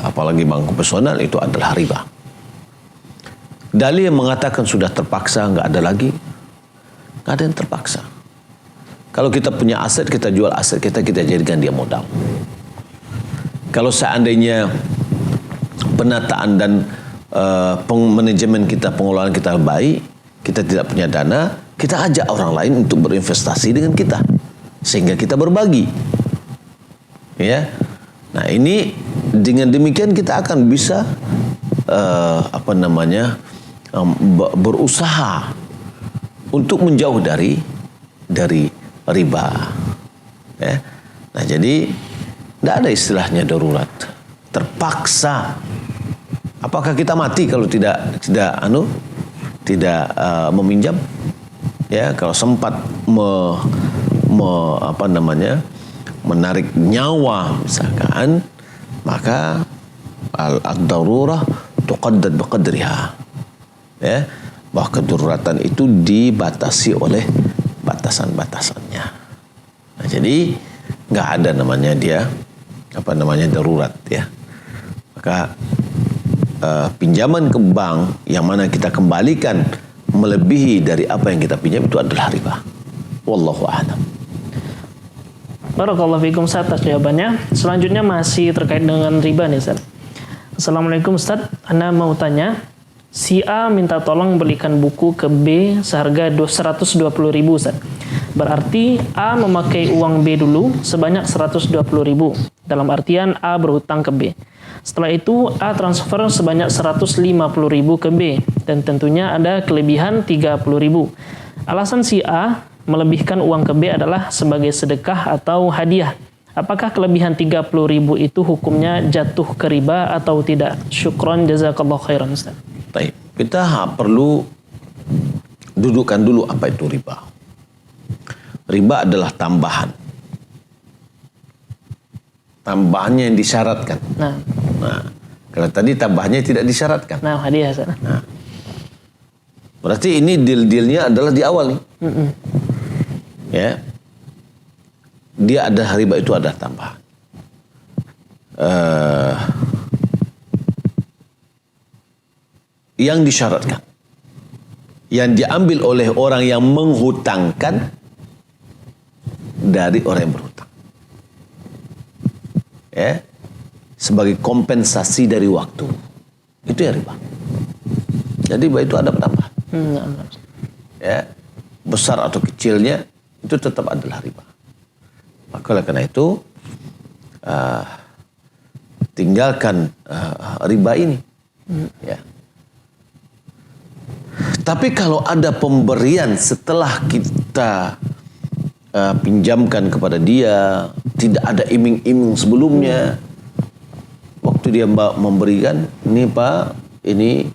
apalagi bank konvensional itu adalah riba. Dalil yang mengatakan sudah terpaksa, nggak ada lagi. Nggak ada yang terpaksa. Kalau kita punya aset, kita jual aset kita jadikan dia modal. Kalau seandainya penataan dan manajemen kita, pengelolaan kita baik, kita tidak punya dana, kita ajak orang lain untuk berinvestasi dengan kita, sehingga kita berbagi. Ya, nah ini dengan demikian kita akan bisa berusaha untuk menjauh dari riba. Ya. Nah jadi tidak ada istilahnya darurat, terpaksa. Apakah kita mati kalau tidak meminjam? Ya, kalau sempat menarik nyawa misalkan, maka ad-darurah tuqaddad biqadriha. Ya, bahwa kedaruratan itu dibatasi oleh batasan-batasannya. Nah, jadi nggak ada namanya darurat ya. Maka pinjaman ke bank yang mana kita kembalikan melebihi dari apa yang kita pinjam itu adalah riba. Wallahu a'lam. Barakallahu fikum Ustaz atas jawabannya. Selanjutnya masih terkait dengan riba nih Ustaz. Assalamualaikum Ustaz, Anda mau tanya, si A minta tolong belikan buku ke B seharga 120.000 Ustaz. Berarti A memakai uang B dulu sebanyak 120.000. Dalam artian A berhutang ke B. Setelah itu A transfer sebanyak 150.000 ke B dan tentunya ada kelebihan 30.000. Alasan si A melebihkan uang ke B adalah sebagai sedekah atau hadiah. Apakah kelebihan 30.000 itu hukumnya jatuh ke riba atau tidak? Syukron jazakallahu khairan Ustaz. Baik, kita perlu dudukkan dulu apa itu riba. Riba adalah tambahan. Tambahannya yang disyaratkan. Nah, kalau tadi tambahannya tidak disyaratkan. Nah, hadiah sana. Nah, berarti ini deal-dealnya adalah di awal nih. Ya, dia ada riba itu ada tambahan. Yang disyaratkan, yang diambil oleh orang yang menghutangkan dari orang yang berhutang. Ya, sebagai kompensasi dari waktu. Itu ya riba. Jadi riba itu ada penambahan. Ya, besar atau kecilnya itu tetap adalah riba. Maka oleh karena itu tinggalkan riba ini. Ya. Tapi kalau ada pemberian setelah kita pinjamkan kepada dia, tidak ada iming-iming sebelumnya, waktu dia memberikan, ini Pak, ini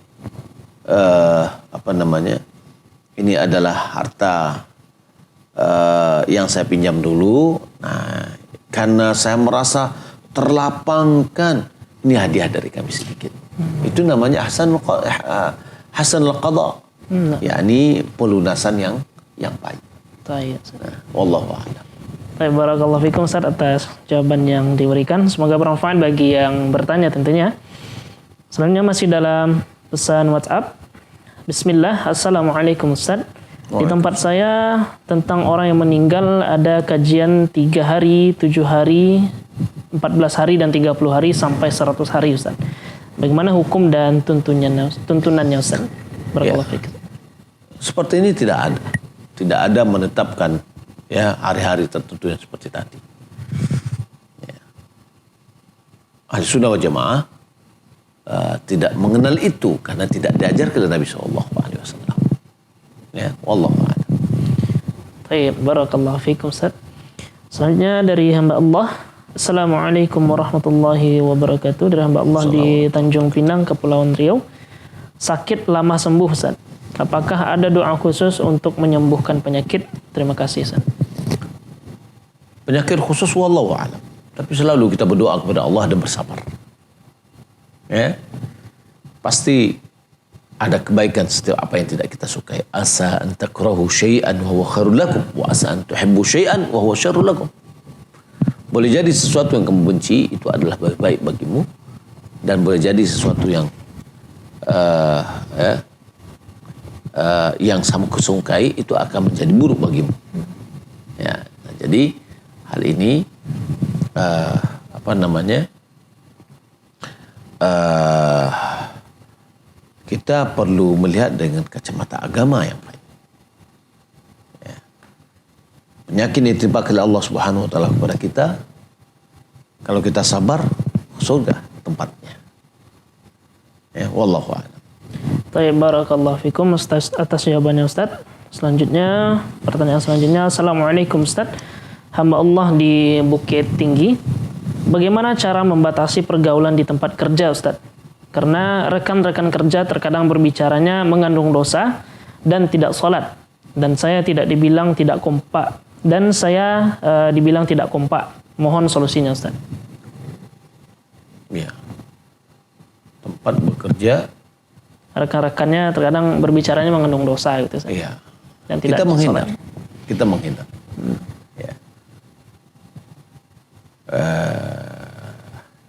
ini adalah harta yang saya pinjam dulu. Nah, karena saya merasa terlapangkan, ini hadiah dari kami sedikit. Itu namanya hasanul qada. Yakni pelunasan yang baik. Wallahu a'lam. Baik, barakallahu fikum Ustaz atas jawaban yang diberikan. Semoga bermanfaat bagi yang bertanya tentunya. Selanjutnya masih dalam pesan WhatsApp. Bismillah, Assalamualaikum Ustaz. Di tempat saya tentang orang yang meninggal ada kajian 3 hari, 7 hari, 14 hari dan 30 hari sampai 100 hari Ustaz. Bagaimana hukum dan tuntunannya Ustaz? Barakallahu fikum. Seperti ini tidak ada. Tidak ada menetapkan ya hari-hari tertentu yang seperti tadi. Ya. Ahlussunnah wal Jamaah tidak mengenal itu karena tidak diajarkan oleh Nabi SAW. Ya, wallahu a'lam. Baik, barakallahu fikum Ustaz. Selanjutnya dari hamba Allah. Assalamualaikum warahmatullahi wabarakatuh. Dari hamba Allah di Tanjung Pinang, Kepulauan Riau. Sakit lama sembuh Ustaz. Apakah ada doa khusus untuk menyembuhkan penyakit? Terima kasih Ustaz. Penyakit khusus wallahu a'lam. Tapi selalu kita berdoa kepada Allah dan bersabar. Ya. Pasti ada kebaikan setiap apa yang tidak kita sukai. Asa an takrahu syai'an wa huwa khairul lakum wa asa an tuhibbu syai'an wa huwa syarrul lakum. Boleh jadi sesuatu yang kamu benci itu adalah baik bagimu, dan boleh jadi sesuatu yang yang kamu kesukai itu akan menjadi buruk bagimu. Ya, nah, jadi hal ini kita perlu melihat dengan kacamata agama yang baik. Ya. Penyakit yang ditimpakan oleh Allah Subhanahu Wa Taala kepada kita, kalau kita sabar, surga tempatnya. Ya, wallahu a'lam. Baik, barakallahu fikum Ustaz atas jawabannya Ustaz. Selanjutnya, pertanyaan selanjutnya. Assalamualaikum Ustaz. Hamba Allah di Bukit Tinggi. Bagaimana cara membatasi pergaulan di tempat kerja Ustaz? Karena rekan-rekan kerja terkadang berbicaranya mengandung dosa dan tidak sholat. Dan saya tidak dibilang tidak kompak. Dan saya dibilang tidak kompak. Mohon solusinya Ustaz. Ya. Tempat bekerja, rekan-rekannya terkadang berbicaranya mengandung dosa gitu Ustaz. iya. Dan tidak Kita menghindar. sholat. Kita menghindar. Ya.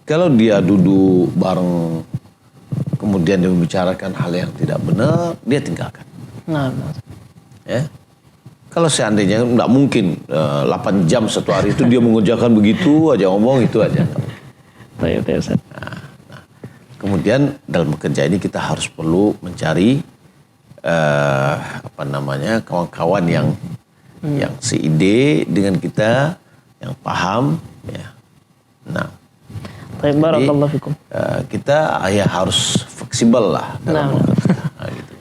Kalau dia duduk bareng, kemudian dia membicarakan hal yang tidak benar, dia tinggalkan. Nah. Ya. Kalau seandainya nggak mungkin 8 jam satu hari itu dia mengerjakan begitu aja, ngomong itu aja. Baik, Ustaz. Kemudian dalam bekerja ini kita harus perlu mencari kawan-kawan yang seide dengan kita, yang paham. Ya. Nah, Baik, barakallahu fikum. Kita harus fleksibel lah dalam bekerja. Nah, gitu.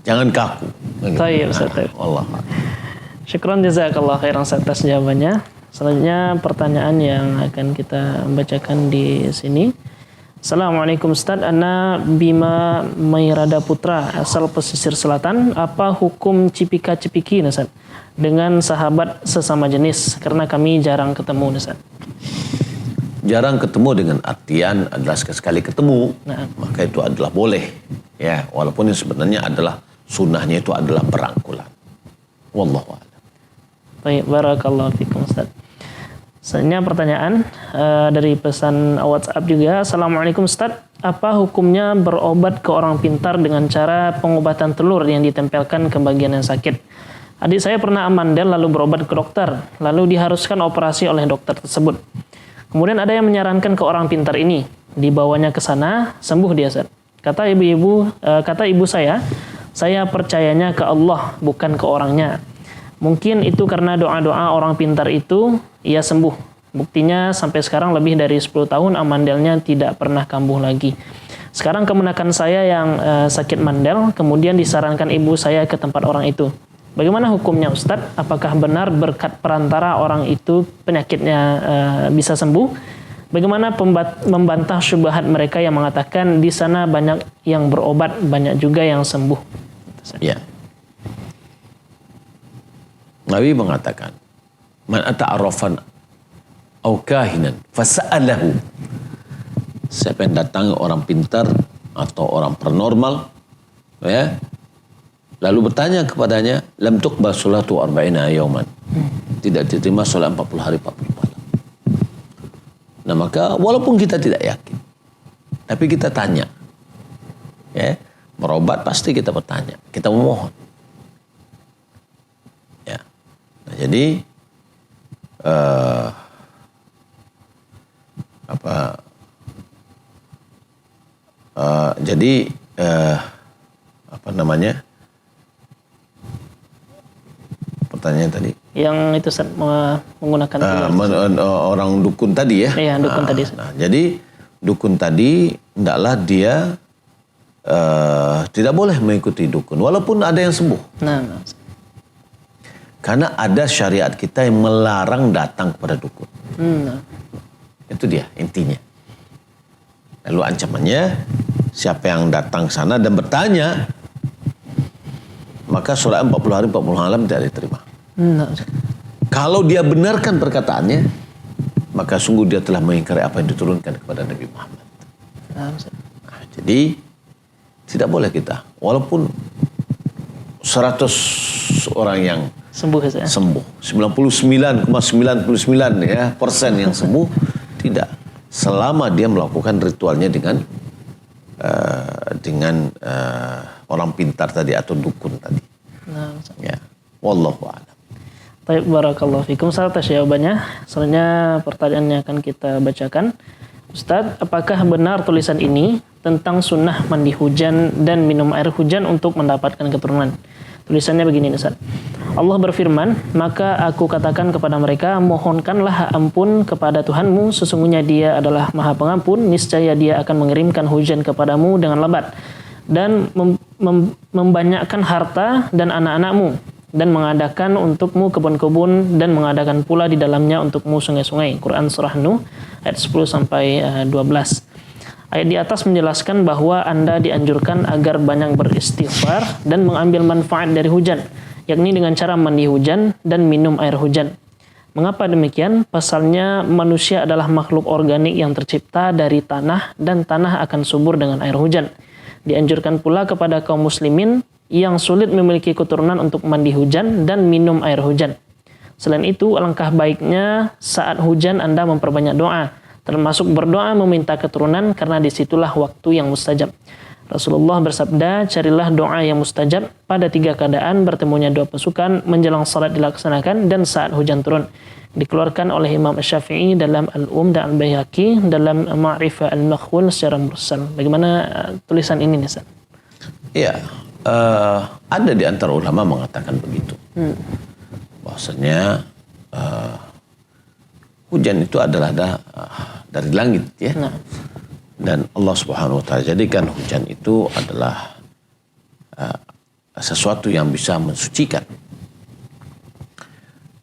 Jangan kaku. Baik, Ustaz. Allah. Syukran jazakallah khairan atas jawabannya. Selanjutnya pertanyaan yang akan kita bacakan di sini. Assalamualaikum Ustaz, Ana Bima Mairada Putra, asal pesisir selatan. Apa hukum cipika-cipiki Ustaz dengan sahabat sesama jenis? Karena kami jarang ketemu Ustaz. Jarang ketemu dengan artian adalah sekali ketemu, maka itu adalah boleh. Ya, walaupun yang sebenarnya adalah sunnahnya itu adalah berangkulan. Wallahu a'lam. Baik, barakallahu fikum Ustaz. Selanjutnya pertanyaan dari pesan WhatsApp juga. Assalamualaikum Ustaz, apa hukumnya berobat ke orang pintar dengan cara pengobatan telur yang ditempelkan ke bagian yang sakit? Adik saya pernah amandel lalu berobat ke dokter, lalu diharuskan operasi oleh dokter tersebut. Kemudian ada yang menyarankan ke orang pintar ini, dibawanya ke sana, sembuh dia Ustaz. Kata ibu saya percayanya ke Allah bukan ke orangnya. Mungkin itu karena doa-doa orang pintar itu ia sembuh. Buktinya sampai sekarang lebih dari 10 tahun amandelnya tidak pernah kambuh lagi. Sekarang kemenakan saya yang sakit mandel, kemudian disarankan ibu saya ke tempat orang itu. Bagaimana hukumnya Ustadz? Apakah benar berkat perantara orang itu penyakitnya bisa sembuh? Bagaimana membantah syubhat mereka yang mengatakan di sana banyak yang berobat, banyak juga yang sembuh? Ya. Nabi mengatakan, man ata'arrafan au kahinan fasa'alahu. Siapa yang datang orang pintar atau orang paranormal, ya, lalu bertanya kepadanya, lam tuqbal salatu 40 yawman. Tidak diterima salat 40 hari 40 malam. Nah, maka walaupun kita tidak yakin, tapi kita tanya. Ya, berobat pasti kita bertanya, kita memohon. Ya. Nah, jadi pertanyaan tadi yang itu menggunakan orang dukun tadi ya. Iya, dukun tadi. Nah, jadi dukun tadi hendaklah dia tidak boleh mengikuti dukun walaupun ada yang sembuh. Nah. Karena ada syariat kita yang melarang datang kepada dukun. Itu dia intinya. Lalu ancamannya, siapa yang datang sana dan bertanya, maka sholat 40 hari 40 malam tidak diterima. Nah, Kalau dia benarkan perkataannya, maka sungguh dia telah mengingkari apa yang diturunkan kepada Nabi Muhammad. nah, Jadi tidak boleh kita, walaupun 100 orang yang sembuh Ustaz. sembuh, 99,99 ya persen yang sembuh, tidak, selama dia melakukan ritualnya dengan orang pintar tadi atau dukun tadi. Nah, Ya, wallahu a'lam. baik, barakallahu fikum Ustaz atas jawabannya. Selanjutnya pertanyaannya akan kita bacakan. Ustaz, apakah benar tulisan ini tentang sunnah mandi hujan dan minum air hujan untuk mendapatkan keturunan? Tulisannya begini Ustaz. Allah berfirman, maka aku katakan kepada mereka, mohonkanlah ampun kepada Tuhanmu, sesungguhnya Dia adalah Maha Pengampun, niscaya Dia akan mengirimkan hujan kepadamu dengan lebat dan membanyakkan harta dan anak-anakmu, dan mengadakan untukmu kebun-kebun, dan mengadakan pula di dalamnya untukmu sungai-sungai. Quran Surah Nuh ayat 10 sampai 12. Ayat di atas menjelaskan bahwa Anda dianjurkan agar banyak beristighfar dan mengambil manfaat dari hujan, yakni dengan cara mandi hujan dan minum air hujan. Mengapa demikian? Pasalnya manusia adalah makhluk organik yang tercipta dari tanah, dan tanah akan subur dengan air hujan. Dianjurkan pula kepada kaum muslimin yang sulit memiliki keturunan untuk mandi hujan dan minum air hujan. Selain itu, alangkah baiknya saat hujan Anda memperbanyak doa, termasuk berdoa meminta keturunan, karena disitulah waktu yang mustajab. Rasulullah bersabda, carilah doa yang mustajab pada 3 keadaan: bertemunya 2 pasukan, menjelang salat dilaksanakan, dan saat hujan turun. Dikeluarkan oleh Imam Syafi'i dalam Al-Dan Al-Baihaqi dalam Ma'rifah Al-Makhwul secara mursal. Bagaimana tulisan ini Ustaz? Ya, ada di antara ulama mengatakan begitu. Bahwasanya hujan itu adalah dari langit, ya. Nah. Dan Allah Subhanahu wa taala jadikan hujan itu adalah sesuatu yang bisa mensucikan.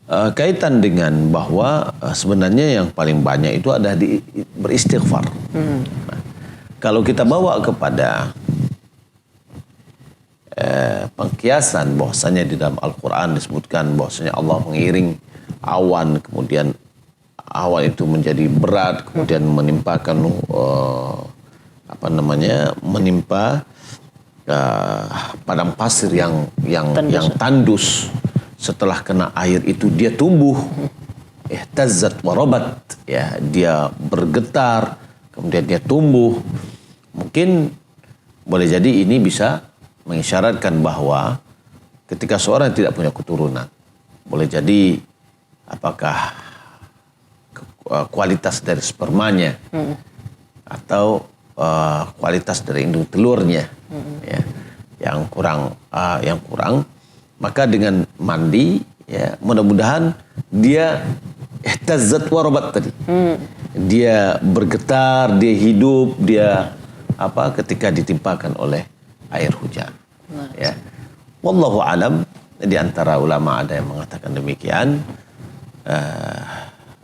Kaitan dengan bahwa sebenarnya yang paling banyak itu ada di beristighfar. Nah, kalau kita bawa kepada pengkiasan, bahwasanya di dalam Al-Quran disebutkan bahwasanya Allah mengiring awan, kemudian awan itu menjadi berat, kemudian menimpakan menimpa padang pasir yang tandus. Setelah kena air itu dia tumbuh, ihtazzat warabat, ya, dia bergetar, kemudian dia tumbuh. Mungkin boleh jadi ini bisa mengisyaratkan bahwa ketika seorang tidak punya keturunan, boleh jadi apakah kualitas dari spermanya atau kualitas dari indung telurnya, ya, yang kurang, maka dengan mandi, ya, mudah-mudahan dia ihtazzat warabat tadi, dia bergetar, dia hidup, dia ketika ditimpakan oleh air hujan. Ya, wallahu alam. Di antara ulama ada yang mengatakan demikian.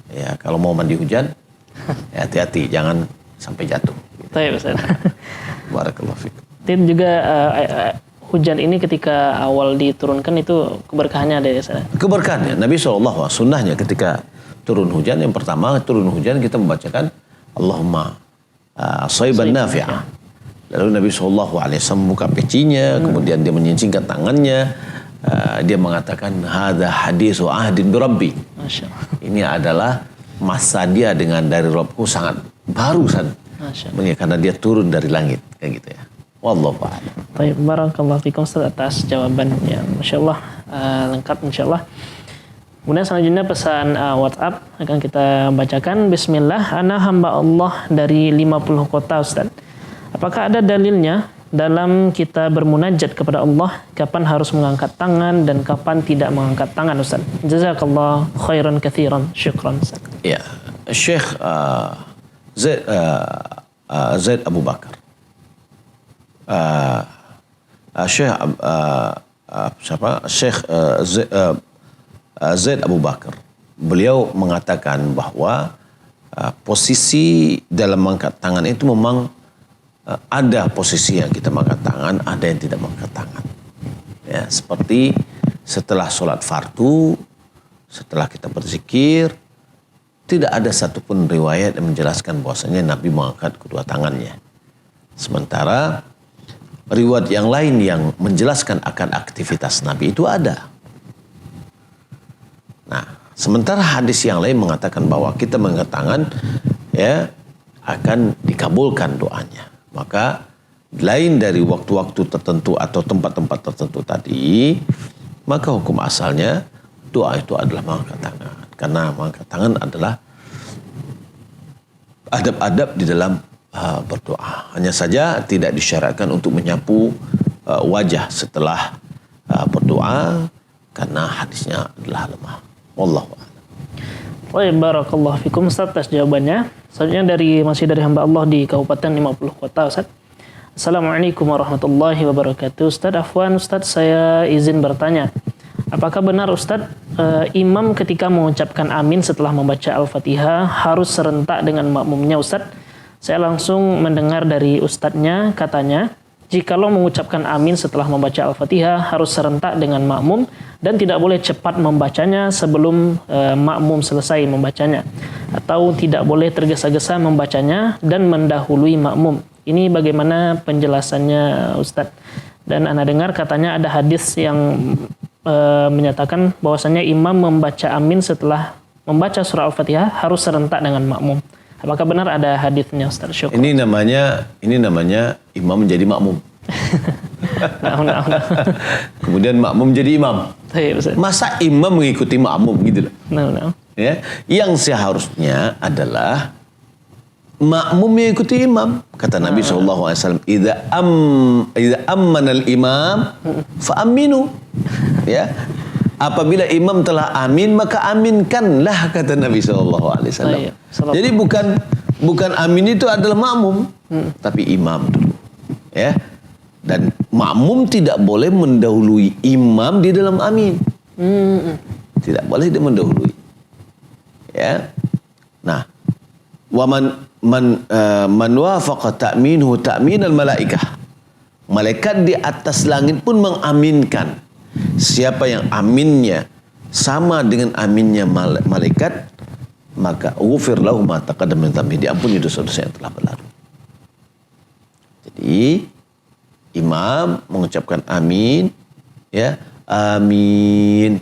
Ya, kalau mau mandi hujan, ya, hati-hati, jangan sampai jatuh. Baik, Ustaz. Barakallahu fikum. Dan juga hujan ini ketika awal diturunkan itu keberkahannya ada ya Ustaz? Keberkahannya, Nabi SAW sunnahnya ketika turun hujan, yang pertama turun hujan kita membacakan Allahumma shayban nafi'ah. Lalu Nabi SAW membuka pecinya, kemudian dia menyincingkan tangannya, dia mengatakan hadza haditsu ahdin bi rabbi. Ini adalah masa dia dengan dari Rabbku sangat barusan. Karena dia turun dari langit, kayak gitu ya. Wallahu a'lam. Baik, barakallahu fikum Ustaz atas jawabannya. Masyaallah, lengkap insyaallah. Kemudian selanjutnya pesan WhatsApp akan kita bacakan. Bismillah, ana hamba Allah dari 50 kota Ustaz. Apakah ada dalilnya dalam kita bermunajat kepada Allah kapan harus mengangkat tangan dan kapan tidak mengangkat tangan Ustaz? Jazakallah khairan katsiran. Syukran Ustaz. Ya, Syekh Zaid Abu Bakar. Syekh Zaid Abu Bakar. Beliau mengatakan bahwa posisi dalam mengangkat tangan itu memang ada posisi yang kita mengangkat tangan, ada yang tidak mengangkat tangan. Ya, seperti setelah sholat fardu, setelah kita berzikir, tidak ada satupun riwayat yang menjelaskan bahwasanya Nabi mengangkat kedua tangannya. Sementara riwayat yang lain yang menjelaskan akan aktivitas Nabi itu ada. Nah, sementara hadis yang lain mengatakan bahwa kita mengangkat tangan ya akan dikabulkan doanya. Maka lain dari waktu-waktu tertentu atau tempat-tempat tertentu tadi, maka hukum asalnya doa itu adalah mengangkat tangan. Karena mengangkat tangan adalah adab-adab di dalam berdoa. Hanya saja tidak disyaratkan untuk menyapu wajah setelah berdoa karena hadisnya adalah lemah. Wallahu a'lam. Baik, barakallahu fikum Ustaz atas jawabannya. Selanjutnya masih dari hamba Allah di Kabupaten 50 Kota Ustaz. Assalamualaikum warahmatullahi wabarakatuh. Ustaz Afwan, Ustaz saya izin bertanya. Apakah benar Ustaz imam ketika mengucapkan amin setelah membaca Al-Fatihah harus serentak dengan makmumnya Ustaz? Saya langsung mendengar dari Ustadznya katanya jikalau mengucapkan amin setelah membaca Al-Fatihah harus serentak dengan makmum dan tidak boleh cepat membacanya sebelum makmum selesai membacanya atau tidak boleh tergesa-gesa membacanya dan mendahului makmum. Ini bagaimana penjelasannya Ustadz? Dan ana dengar katanya ada hadis yang menyatakan bahwasanya imam membaca amin setelah membaca surah Al-Fatihah harus serentak dengan makmum. Apakah benar ada hadisnya Ustaz? Syukur. Ini namanya imam menjadi makmum. Nah. Kemudian makmum jadi imam. Masa imam mengikuti makmum gitu loh. Nah. Ya, yang seharusnya adalah makmum mengikuti imam. Kata Nabi SAW, idza ammanal imam fa aminu. Ya. Apabila imam telah amin maka aminkanlah, kata Nabi SAW. Jadi bukan amin itu adalah makmum, tapi imam dulu. Ya. Dan makmum tidak boleh mendahului imam di dalam amin. Tidak boleh dia mendahului. Ya. Nah, wa man wafaqa ta'minhu ta'minal malaikah. Malaikat di atas langit pun mengaminkan. Siapa yang aminnya sama dengan aminnya malaikat, maka ghufir lahu ma taqaddama min dhanbi, diampuni dosa-dosa yang telah berlalu. Jadi imam mengucapkan amin, ya, amin.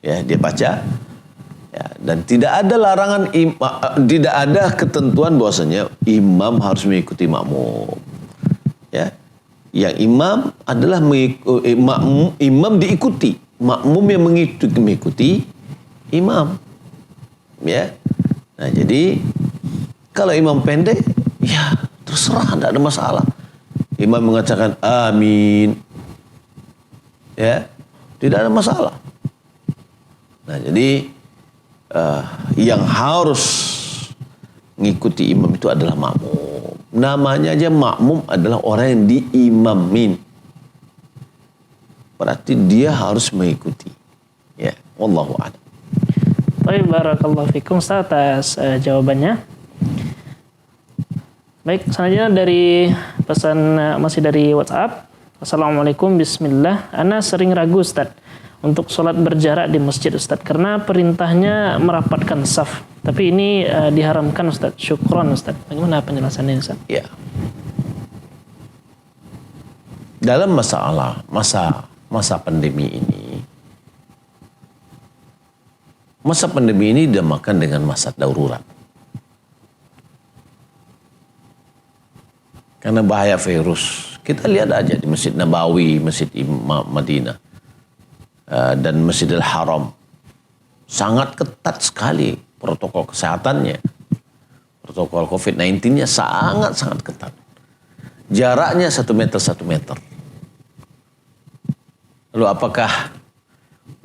Ya, dia baca. Ya, dan tidak ada larangan, tidak ada ketentuan bahwasanya imam harus mengikuti makmum. Ya. Yang imam adalah imam diikuti, makmum yang mengikuti imam. Ya. Nah, jadi kalau imam pendek, ya terserah, tidak ada masalah. Imam mengatakan amin, ya tidak ada masalah. Nah, jadi yang harus mengikuti imam itu adalah makmum. Namanya aja makmum adalah orang yang diimamin. Berarti dia harus mengikuti. Ya, wallahu a'lam. Baik, barakallahu fikum Ustaz atas jawabannya. Baik, selanjutnya dari pesan masih dari WhatsApp. Assalamualaikum, bismillah. Ana sering ragu Ustaz untuk sholat berjarak di masjid Ustaz karena perintahnya merapatkan saf. Tapi ini diharamkan Ustaz. Syukron Ustaz. Bagaimana penjelasannya Ustaz? Ya. Dalam masa pandemi ini, dinamakan dengan masa darurat. Karena bahaya virus. Kita lihat aja di Masjid Nabawi, Masjid Madinah, dan Masjidil Haram. Sangat ketat sekali protokol kesehatannya. Protokol COVID-19-nya sangat-sangat ketat. Jaraknya 1 meter. Lalu apakah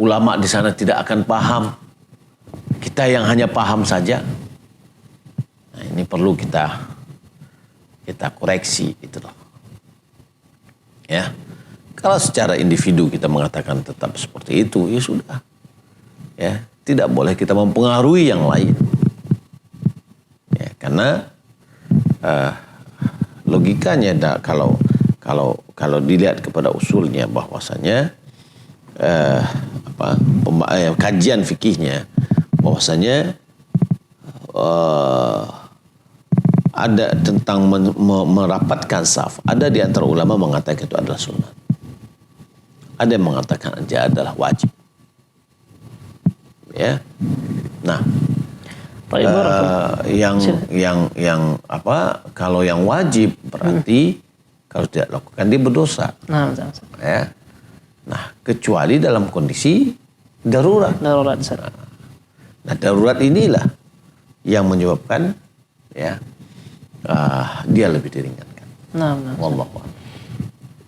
ulama di sana tidak akan paham? Kita yang hanya paham saja. Nah, ini perlu kita koreksi itu loh. Ya. Kalau secara individu kita mengatakan tetap seperti itu, ya sudah. Ya, tidak boleh kita mempengaruhi yang lain. Ya, karena logikanya kalau kalau dilihat kepada usulnya bahwasanya kajian fikihnya bahwasanya ada tentang merapatkan saf. Ada di antara ulama mengatakan itu adalah sunnah. Ada yang mengatakan aja adalah wajib. Ya. Nah, kalau yang wajib berarti kalau tidak lakukan dia berdosa. Ya. Nah, kecuali dalam kondisi darurat. Nah, darurat inilah yang menyebabkan ya dia lebih diringankan. Wallahu a'lam.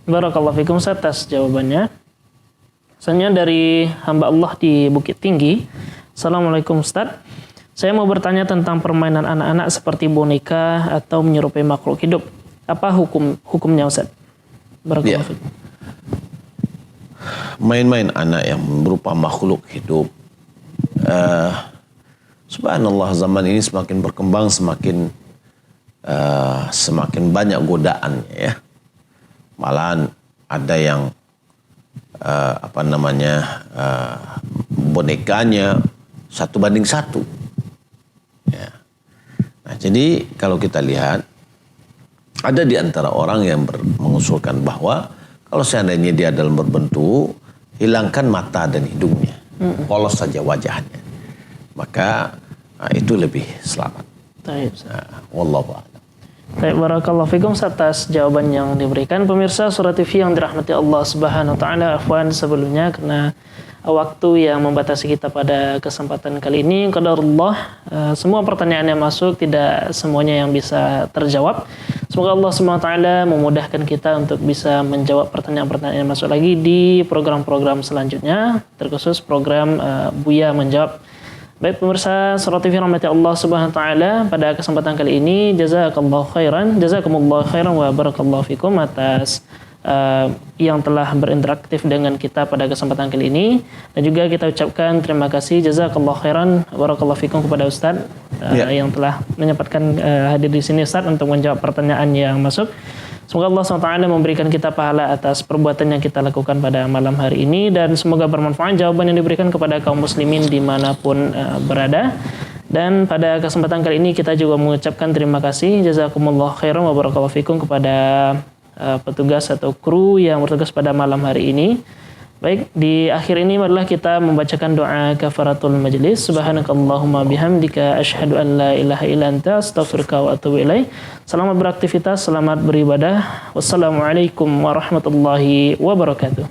Barakallahu fikum atas jawabannya. Misalnya dari hamba Allah di Bukit Tinggi. Assalamualaikum Ustaz. Saya mau bertanya tentang permainan anak-anak seperti boneka atau menyerupai makhluk hidup. Apa hukumnya Ustaz? Barakallahu fikum. Main-main anak yang berupa makhluk hidup. Subhanallah, zaman ini semakin berkembang, semakin banyak godaannya ya. Malahan ada yang bonekanya 1:1. Ya. Nah, jadi kalau kita lihat ada di antara orang yang mengusulkan bahwa kalau seandainya dia dalam berbentuk, hilangkan mata dan hidungnya, polos saja wajahnya, maka itu lebih selamat. Wallahu a'lam. Baik, barakallahu fikum atas jawaban yang diberikan. Pemirsa Surah TV yang dirahmati Allah Subhanahu wa taala, afwan sebelumnya karena waktu yang membatasi kita pada kesempatan kali ini. Qadarullah, semua pertanyaan yang masuk tidak semuanya yang bisa terjawab. Semoga Allah Subhanahu wa taala memudahkan kita untuk bisa menjawab pertanyaan-pertanyaan yang masuk lagi di program-program selanjutnya, terkhusus program Buya Menjawab. Baik pemirsa Surah TV rahmati Allah Subhanahu wa taala, pada kesempatan kali ini jazakumullah khairan wa barakallahu fikum atas yang telah berinteraksi dengan kita pada kesempatan kali ini, dan juga kita ucapkan terima kasih jazakallah khairan wa barakallahu fikum kepada Ustaz yang telah menyempatkan hadir di sini Ustaz untuk menjawab pertanyaan yang masuk. Semoga Allah SWT memberikan kita pahala atas perbuatan yang kita lakukan pada malam hari ini, dan semoga bermanfaat jawaban yang diberikan kepada kaum muslimin dimanapun berada. Dan pada kesempatan kali ini kita juga mengucapkan terima kasih jazakumullah khairan wa barakallahu fikum kepada petugas atau kru yang bertugas pada malam hari ini. Baik, di akhir ini marilah kita membacakan doa kafaratul majlis. Subhanakallahumma bihamdika asyhadu an la ilaha illa anta astaghfiruka wa atubu ilaik. Selamat beraktivitas, selamat beribadah. Wassalamualaikum warahmatullahi wabarakatuh.